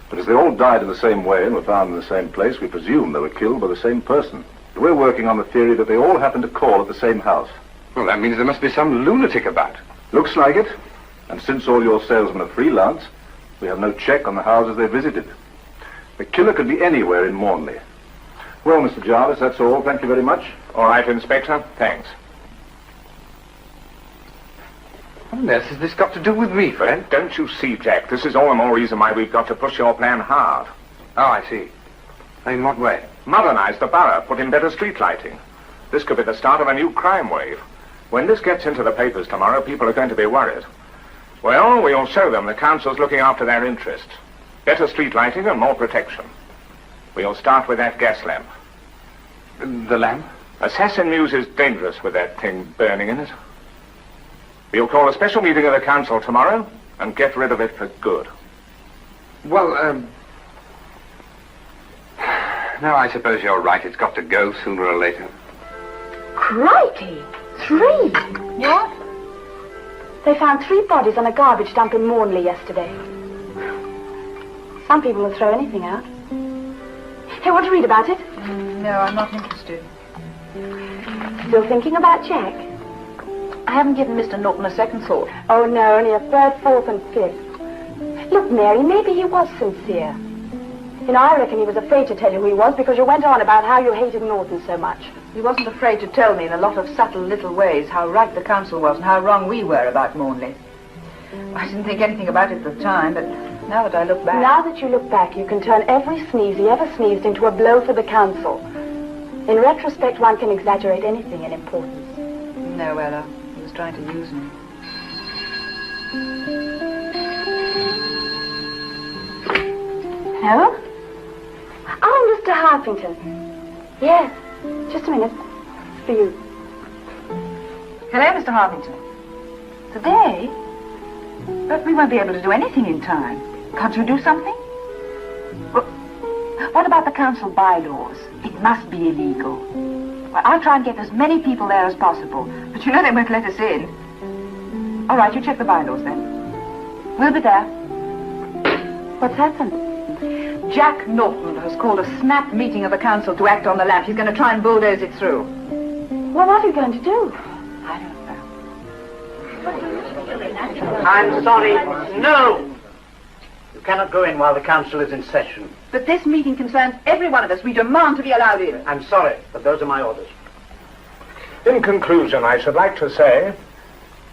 But as they all died in the same way and were found in the same place, we presume they were killed by the same person. We're working on the theory that they all happened to call at the same house. Well, that means there must be some lunatic about. Looks like it. And since all your salesmen are freelance, we have no check on the houses they visited. The killer could be anywhere in Mornley. Well, Mr. Jarvis, that's all. Thank you very much. All right, Inspector. Thanks. What on earth has this got to do with me, Fred? Don't you see, Jack? This is all the more reason why we've got to push your plan hard. Oh, I see. In what way? Modernize the borough, put in better street lighting. This could be the start of a new crime wave. When this gets into the papers tomorrow, people are going to be worried. Well, we'll show them the council's looking after their interests. Better street lighting and more protection. We'll start with that gas lamp. The lamp? Assassin Mews is dangerous with that thing burning in it. We'll call a special meeting of the council tomorrow and get rid of it for good. Well, no, I suppose you're right. It's got to go sooner or later. Crikey! 3! What? They found 3 bodies on a garbage dump in Mornley yesterday. Some people will throw anything out. Hey, want to read about it? No, I'm not interested. Still thinking about Jack? I haven't given Mr. Norton a second thought. Oh, no, only a 3rd, 4th, and 5th. Look, Mary, maybe he was sincere. You know, I reckon he was afraid to tell you who he was because you went on about how you hated Norton so much. He wasn't afraid to tell me in a lot of subtle little ways how right the council was and how wrong we were about Mornley. I didn't think anything about it at the time, but now that I look back... Now that you look back, you can turn every sneeze he ever sneezed into a blow for the council. In retrospect, one can exaggerate anything in importance. No, Ella. He was trying to use me. Hello? Oh, Mr. Harpington. Yes. Just a minute. It's for you. Hello, Mr. Harpington. Today? But we won't be able to do anything in time. Can't you do something? Well, what about the council bylaws? It must be illegal. Well, I'll try and get as many people there as possible. But you know they won't let us in. All right, you check the bylaws then. We'll be there. What's happened? Jack Norton has called a snap meeting of the council to act on the lamp. He's going to try and bulldoze it through. Well, what are you going to do? I don't know. I'm sorry. No! You cannot go in while the council is in session. But this meeting concerns every one of us. We demand to be allowed in. I'm sorry, but those are my orders. In conclusion, I should like to say,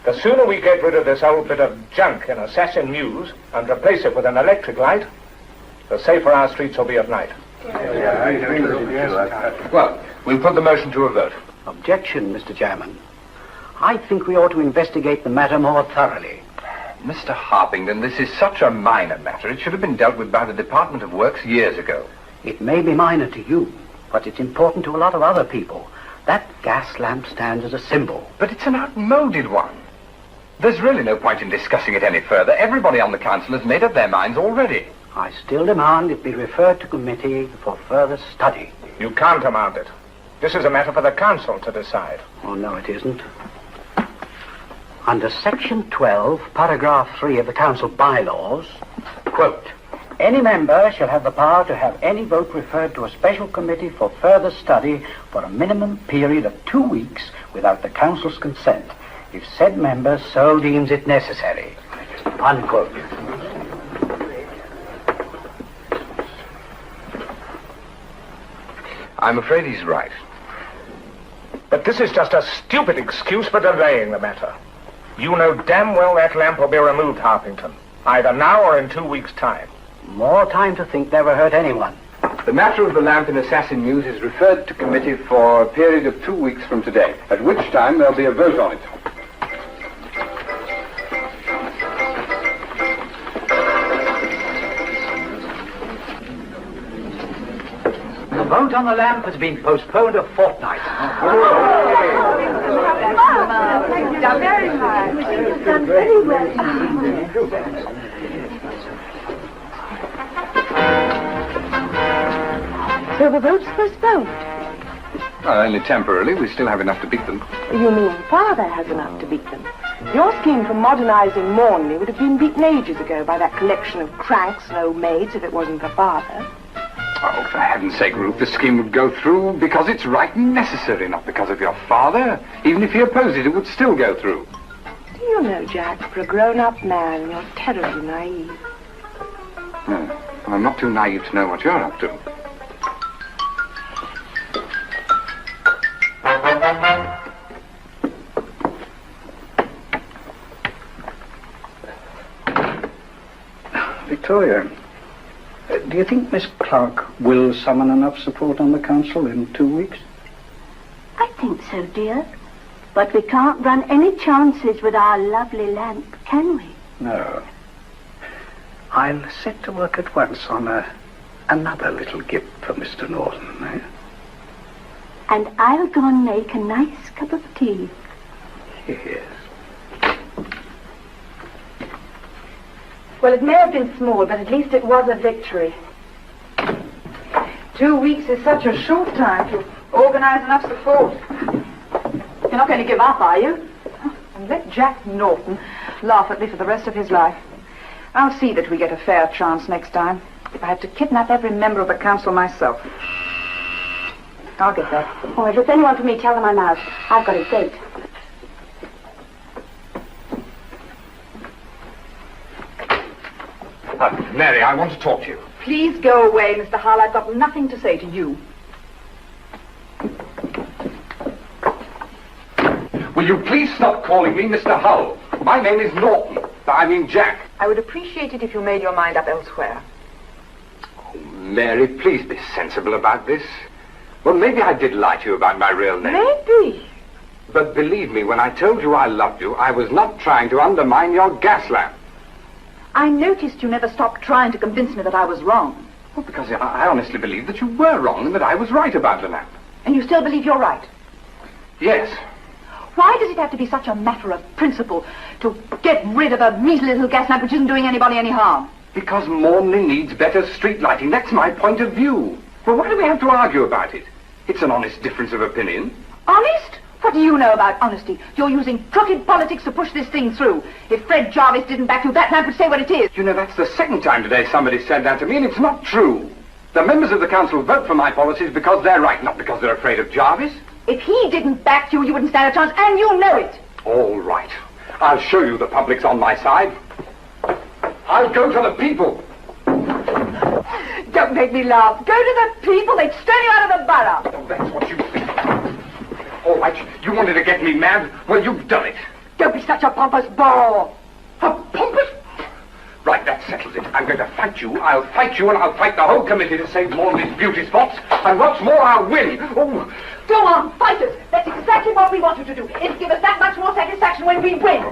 the sooner we get rid of this old bit of junk in Assassin Mews and replace it with an electric light, the safer our streets will be at night. Well, we'll put the motion to a vote. Objection, Mr. Chairman. I think we ought to investigate the matter more thoroughly. Mr. Harpington, this is such a minor matter. It should have been dealt with by the Department of Works years ago. It may be minor to you, but it's important to a lot of other people. That gas lamp stands as a symbol. But it's an outmoded one. There's really no point in discussing it any further. Everybody on the council has made up their minds already. I still demand it be referred to committee for further study. You can't demand it. This is a matter for the council to decide. Oh, no, it isn't. Under Section 12, Paragraph 3 of the council bylaws, quote, any member shall have the power to have any vote referred to a special committee for further study for a minimum period of 2 weeks without the council's consent, if said member so deems it necessary. Unquote. I'm afraid he's right. But this is just a stupid excuse for delaying the matter. You know damn well that lamp will be removed, Harpington. Either now or in 2 weeks' time. More time to think never hurt anyone. The matter of the lamp in Assassin Mews is referred to committee for a period of 2 weeks from today, at which time there'll be a vote on it. The vote on the lamp has been postponed a fortnight. Very hard. You've done very well. So the vote's postponed? Well, only temporarily. We still have enough to beat them. You mean Father has enough to beat them? Your scheme for modernising Mornley would have been beaten ages ago by that collection of cranks and old maids if it wasn't for Father. Oh, for heaven's sake, Ruth, the scheme would go through because it's right and necessary, not because of your father. Even if he opposed it, it would still go through. Do you know, Jack, for a grown-up man, you're terribly naive. No, well, I'm not too naive to know what you're up to. Victoria, do you think Miss Clarke will summon enough support on the council in 2 weeks? I think so, dear. But we can't run any chances with our lovely lamp, can we? No. I'll set to work at once on another little gift for Mr. Norton. Eh? And I'll go and make a nice cup of tea. Yes. Well, it may have been small, but at least it was a victory. 2 weeks is such a short time to organize enough support. You're not going to give up, are you? And let Jack Norton laugh at me for the rest of his life. I'll see that we get a fair chance next time. If I had to kidnap every member of the council myself. I'll get that. Oh, if it's anyone for me, tell them I'm out. I've got a date. Mary, I want to talk to you. Please go away, Mr. Hull. I've got nothing to say to you. Will you please stop calling me Mr. Hull? My name is Norton. I mean Jack. I would appreciate it if you made your mind up elsewhere. Oh, Mary, please be sensible about this. Well, maybe I did lie to you about my real name. Maybe. But believe me, when I told you I loved you, I was not trying to undermine your gas lamp. I noticed you never stopped trying to convince me that I was wrong. Well, because I honestly believe that you were wrong and that I was right about the lamp. And you still believe you're right? Yes. Why does it have to be such a matter of principle to get rid of a measly little gas lamp which isn't doing anybody any harm? Because Mornley needs better street lighting. That's my point of view. Well, why do we have to argue about it? It's an honest difference of opinion. Honest? What do you know about honesty? You're using crooked politics to push this thing through. If Fred Jarvis didn't back you, that lamp would say what it is. You know, that's the second time today somebody said that to me, and it's not true. The members of the council vote for my policies because they're right, not because they're afraid of Jarvis. If he didn't back you, you wouldn't stand a chance, and you know it. All right. I'll show you the public's on my side. I'll go to the people. Don't make me laugh. Go to the people. They'd stone you out of the borough. Oh, that's what you think. All right, you wanted to get me mad? Well, you've done it. Don't be such a pompous bore. A pompous? Right, that settles it. I'm going to fight you. I'll fight you, and I'll fight the whole committee to save Mornley's beauty spots. And what's more, I'll win. Oh. Go on, fight us. That's exactly what we want you to do. It'll give us that much more satisfaction when we win.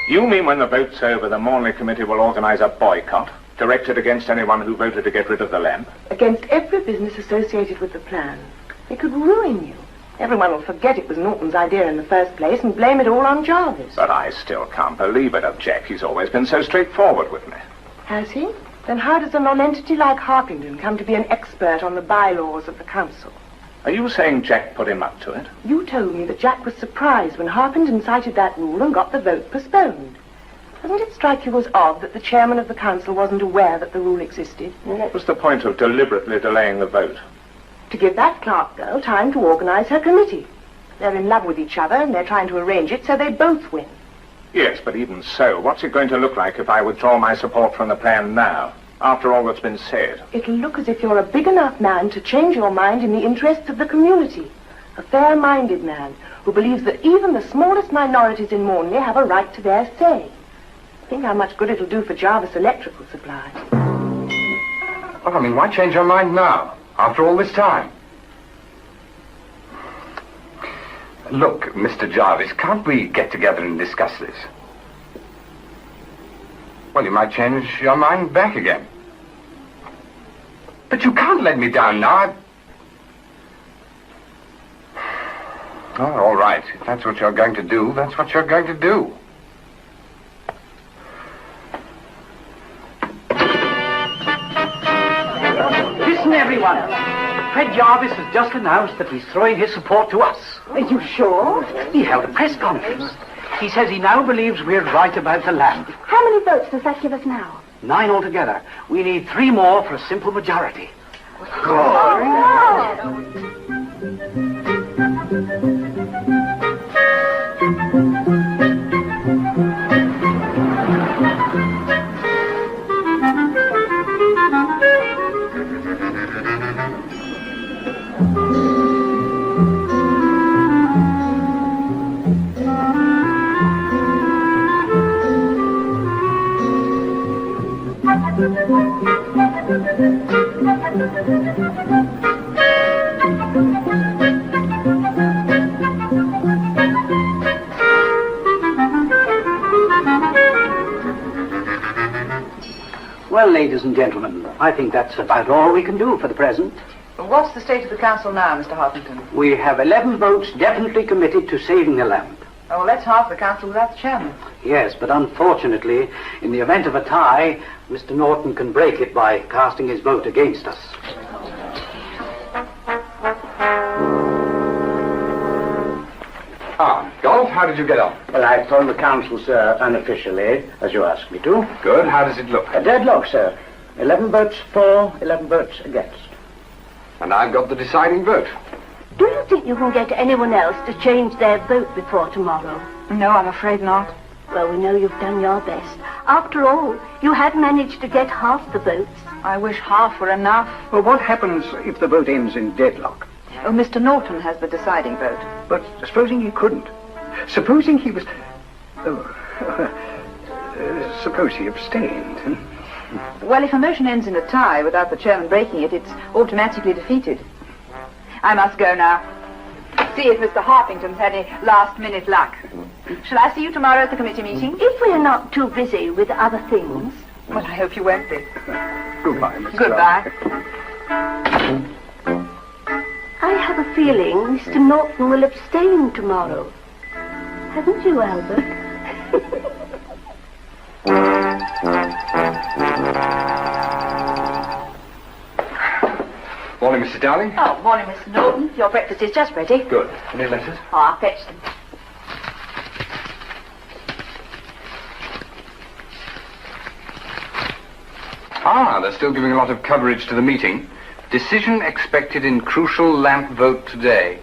You mean when the vote's over, the Mornley Committee will organise a boycott, directed against anyone who voted to get rid of the lamp? Against every business associated with the plan. It could ruin you. Everyone will forget it was Norton's idea in the first place and blame it all on Jarvis. But I still can't believe it of Jack. He's always been so straightforward with me. Has he? Then how does a non-entity like Harpington come to be an expert on the bylaws of the council? Are you saying Jack put him up to it? You told me that Jack was surprised when Harpington cited that rule and got the vote postponed. Doesn't it strike you as odd that the chairman of the council wasn't aware that the rule existed? Well, what was the point of deliberately delaying the vote? To give that Clarke girl time to organise her committee. They're in love with each other and they're trying to arrange it so they both win. Yes, but even so, what's it going to look like if I withdraw my support from the plan now, after all that's been said? It'll look as if you're a big enough man to change your mind in the interests of the community. A fair-minded man who believes that even the smallest minorities in Mornley have a right to their say. Think how much good it'll do for Jarvis Electrical Supply. Well, I mean, why change your mind now, after all this time? Look, Mr. Jarvis, can't we get together and discuss this? Well, you might change your mind back again. But you can't let me down now. Oh, all right. If that's what you're going to do, that's what you're going to do. Listen, everyone. Fred Jarvis has just announced that he's throwing his support to us. Are you sure? He held a press conference. He says he now believes we're right about the lamp. How many votes does that give us now? 9 altogether. We need 3 more for a simple majority. Well, ladies and gentlemen, I think that's about all we can do for the present. What's the state of the council now, Mr. Harpington? We have 11 votes definitely committed to saving the lamp. Oh, well, that's half the council without the chairman. Yes, but unfortunately, in the event of a tie, Mr. Norton can break it by casting his vote against us. Ah, Golf, how did you get on? Well, I phoned the council, sir, unofficially, as you asked me to. Good. How does it look? A deadlock, sir. 11 votes for, 11 votes against. And I've got the deciding vote. Do you think you can get anyone else to change their vote before tomorrow? No, I'm afraid not. Well, we know you've done your best. After all, you had managed to get half the votes. I wish half were enough. Well, what happens if the vote ends in deadlock? Oh, Mr. Norton has the deciding vote. But supposing he couldn't? Supposing he was... suppose he abstained. Well, if a motion ends in a tie without the chairman breaking it, it's automatically defeated. I must go now. See if Mr. Harpington's had any last-minute luck. Shall I see you tomorrow at the committee meeting? If we're not too busy with other things. Well, I hope you won't be. Goodbye, Miss Goodbye. I have a feeling Mr. Norton will abstain tomorrow. Haven't you, Albert? Morning, Mr. Mrs. Darling. Oh, morning, Mr. Norton. Your breakfast is just ready. Good. Any letters? Oh, I'll fetch them. Ah, they're still giving a lot of coverage to the meeting. Decision expected in crucial lamp vote today.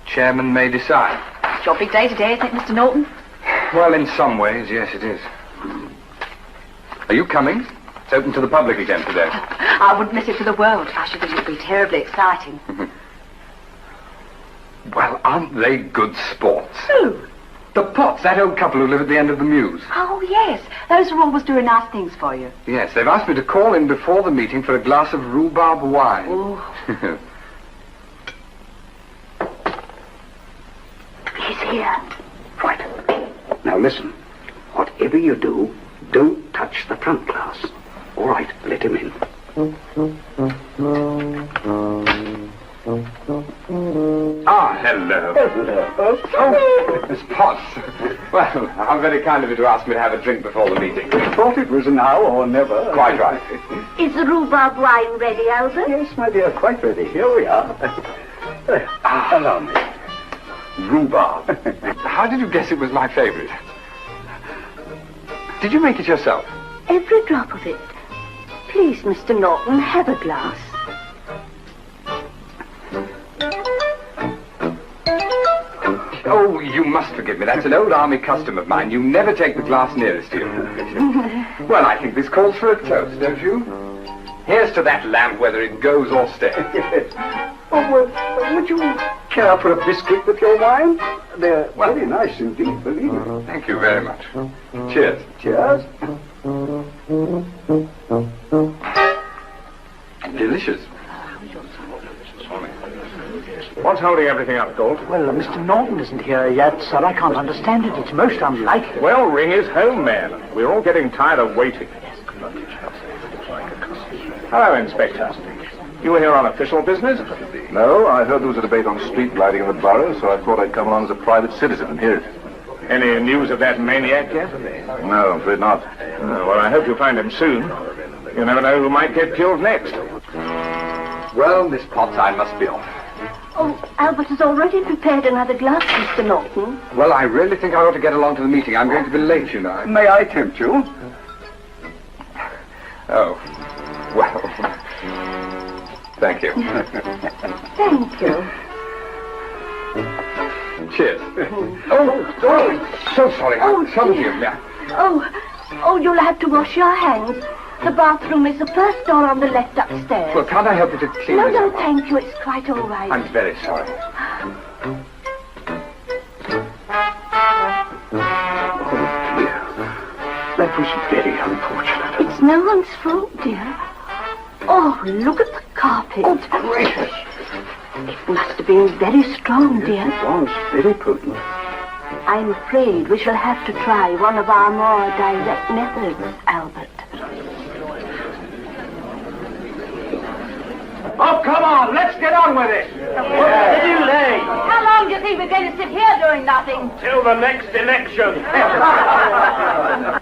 Chairman may decide. It's your big day today, isn't it, Mr. Norton? Well, in some ways, yes, it is. Are you coming? It's open to the public again today. I wouldn't miss it for the world. I should think it would be terribly exciting. Well, aren't they good sports? Who? The Potts, that old couple who live at the end of the Mews. Oh, yes. Those are always doing nice things for you. Yes, they've asked me to call in before the meeting for a glass of rhubarb wine. Oh. He's here. Right. Now listen. Whatever you do, don't touch the front glass. All right, let him in. Ah, hello. Hello. Oh, Miss Potts. Well, how very kind of you to ask me to have a drink before the meeting. I thought it was now or never. Quite right. Is the rhubarb wine ready, Albert? Yes, my dear, quite ready. Here we are. Allow me. Rhubarb. How did you guess it was my favourite? Did you make it yourself? Every drop of it. Please, Mr. Norton, have a glass. Oh, you must forgive me. That's an old army custom of mine. You never take the glass nearest to you. Well, I think this calls for a toast, don't you? Here's to that lamp, whether it goes or stays. Oh, well, would you care for a biscuit with your wine? They're very nice indeed, believe me. Thank you very much. Cheers. Cheers. Delicious. What's holding everything up, Gold? Well, Mr. Norton isn't here yet, sir. I can't understand it. It's most unlikely. Well, ring his home, man. We're all getting tired of waiting. Hello, Inspector. You were here on official business? No, I heard there was a debate on street lighting in the borough, so I thought I'd come along as a private citizen and hear it. Any news of that maniac yet? No, I'm afraid not. Oh, well, I hope you find him soon. You never know who might get killed next. Well, Miss Potts, I must be off. Oh, Albert has already prepared another glass, Mr. Norton. Well, I really think I ought to get along to the meeting. I'm going to be late, you know. May I tempt you? Oh, well, thank you. Thank you. Cheers. Oh, so sorry. Oh, Some of dear. you, yeah. Oh, you'll have to wash your hands. The bathroom is the first door on the left upstairs. Well, can't I help you to clean this No, up? thank you. It's quite all right. I'm very sorry. Oh, dear. That was very unfortunate. It's no one's fault, dear. Oh, look at the carpet. Oh, gracious. It must have been very strong, dear. It was very potent. I'm afraid we shall have to try one of our more direct methods, Albert. Oh, come on, let's get on with it. How long do you think we're going to sit here doing nothing? Till the next election.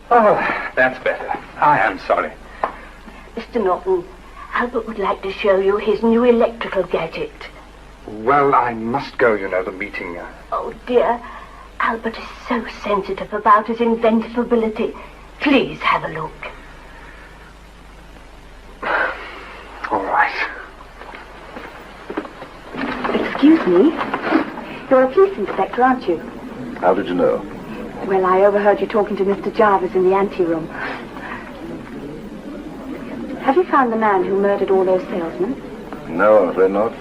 Oh, that's better. I am sorry. Mr. Norton, Albert would like to show you his new electrical gadget. Well, I must go, you know, the meeting. Oh, dear. Albert is so sensitive about his inventive ability. Please have a look. All right. Excuse me. You're a police inspector, aren't you? How did you know? Well, I overheard you talking to Mr. Jarvis in the anteroom. Have you found the man who murdered all those salesmen? No, I'm afraid not.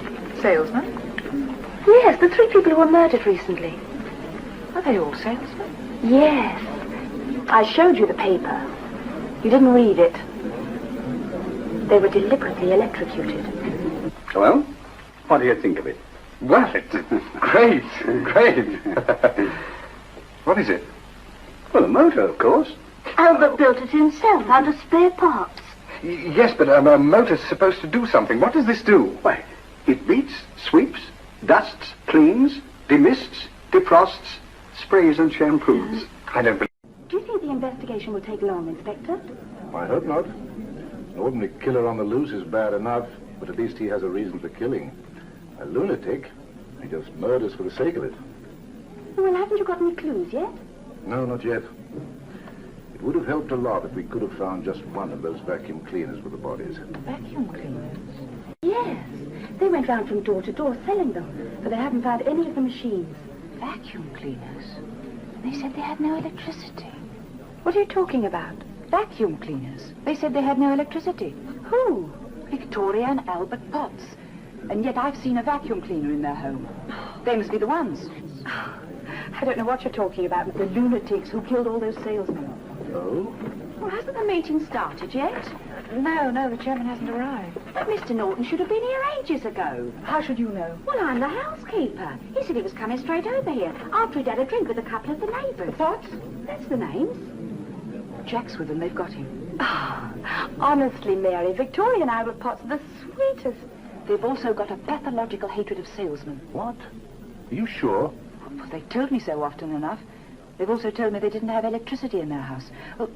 Salesman? Yes, the 3 people who were murdered recently. Are they all salesmen? Yes. I showed you the paper. You didn't read it. They were deliberately electrocuted. Well, what do you think of it? Well, it's great, great. What is it? Well, a motor, of course. Albert built it himself out of spare parts. Yes, but a motor's supposed to do something. What does this do? Why, it beats, sweeps, dusts, cleans, demists, defrosts, sprays and shampoos. I don't believe... Do you think the investigation will take long, Inspector? I hope not. An ordinary killer on the loose is bad enough. But at least he has a reason for killing. A lunatic, he just murders for the sake of it. Well, haven't you got any clues yet? No, not yet. It would have helped a lot if we could have found just one of those vacuum cleaners with the bodies. Vacuum cleaners? Yes. They went round from door to door selling them, but they haven't found any of the machines. Vacuum cleaners? They said they had no electricity. What are you talking about? Vacuum cleaners. They said they had no electricity. Who? Victoria and Albert Potts. And yet I've seen a vacuum cleaner in their home. They must be the ones. I don't know what you're talking about with the lunatics who killed all those salesmen. Oh? Well, hasn't the meeting started yet? No, the chairman hasn't arrived. But Mr. Norton should have been here ages ago. How should you know? Well, I'm the housekeeper. He said he was coming straight over here after he'd had a drink with a couple of the neighbours. What? That's the names. Jack's with them. They've got him. Oh, honestly, Mary, Victoria and Albert Potts are the sweetest. They've also got a pathological hatred of salesmen. What? Are you sure? Well, they've told me so often enough. They've also told me they didn't have electricity in their house. Well,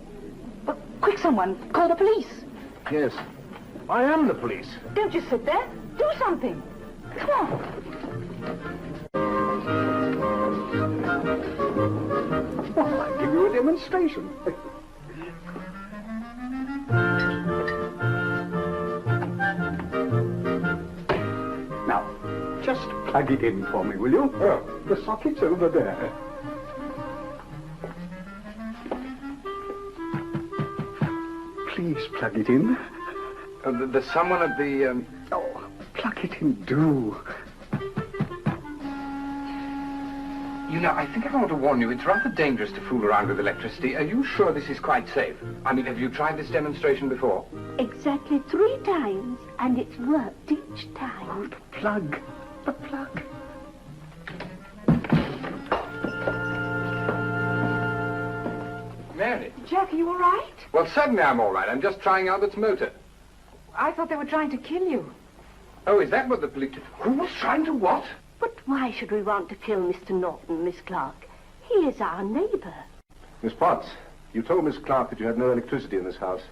quick, someone, call the police. Yes. I am the police. Don't just sit there. Do something. Come on. Well, I'll give you a demonstration. Now, just plug it in for me, will you? Oh. The socket's over there. Please plug it in. There's someone at the... Oh, plug it in, do. You know, I think I want to warn you, it's rather dangerous to fool around with electricity. Are you sure this is quite safe? I mean, have you tried this demonstration before? Exactly 3 times, and it's worked each time. Oh, the plug. The plug. Mary? Jack, are you all right? Well, certainly I'm all right. I'm just trying Albert's motor. I thought they were trying to kill you. Oh, is that what the police... Who was trying to what? But why should we want to kill Mr. Norton, Miss Clarke? He is our neighbour. Miss Potts, you told Miss Clarke that you had no electricity in this house.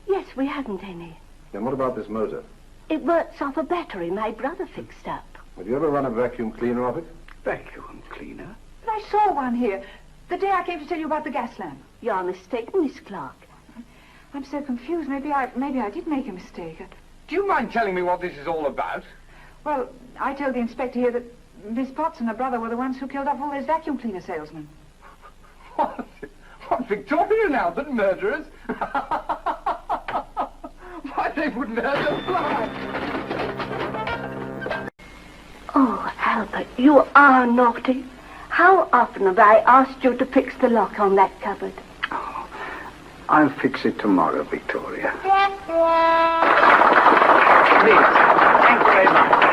Yes, we haven't any. Then what about this motor? It works off a battery my brother fixed up. Have you ever run a vacuum cleaner off it? Vacuum cleaner? But I saw one here. The day I came to tell you about the gas lamp. You're mistaken, Miss Clarke. I'm so confused. Maybe I did make a mistake. Do you mind telling me what this is all about? Well, I told the inspector here that Miss Potts and her brother were the ones who killed off all those vacuum cleaner salesmen. What, Victoria and Albert murderers? Why, they wouldn't hurt a fly. Oh, Albert, you are naughty. How often have I asked you to fix the lock on that cupboard? Oh, I'll fix it tomorrow, Victoria. Please. Thank you very much.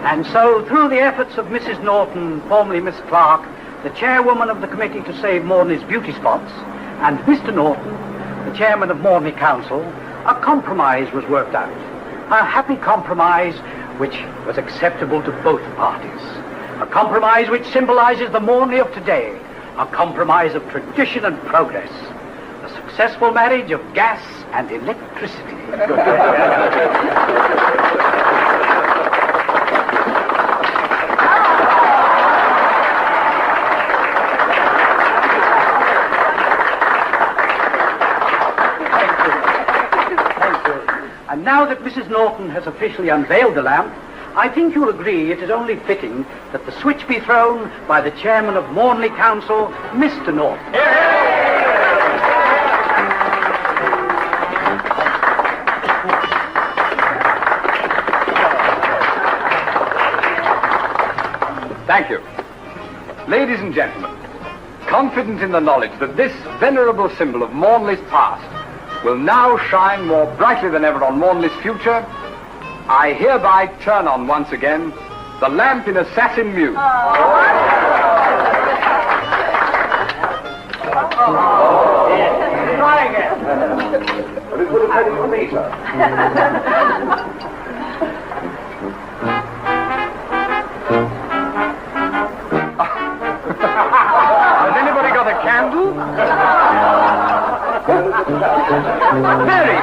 And so, through the efforts of Mrs. Norton, formerly Miss Clarke, the chairwoman of the committee to save Mornley's beauty spots, and Mr. Norton, the chairman of Mornley Council, a compromise was worked out. A happy compromise which was acceptable to both parties. A compromise which symbolizes the Mornley of today. A compromise of tradition and progress. A successful marriage of gas and electricity. And now that Mrs. Norton has officially unveiled the lamp, I think you'll agree it is only fitting that the switch be thrown by the chairman of Mornley Council, Mr. Norton. Thank you. Ladies and gentlemen, confident in the knowledge that this venerable symbol of Mornley's past will now shine more brightly than ever on Mornley's future, I hereby turn on once again the Lamp In Assassin Mews. Try again. But it would have been for me, sir. Has anybody got a candle? Mary!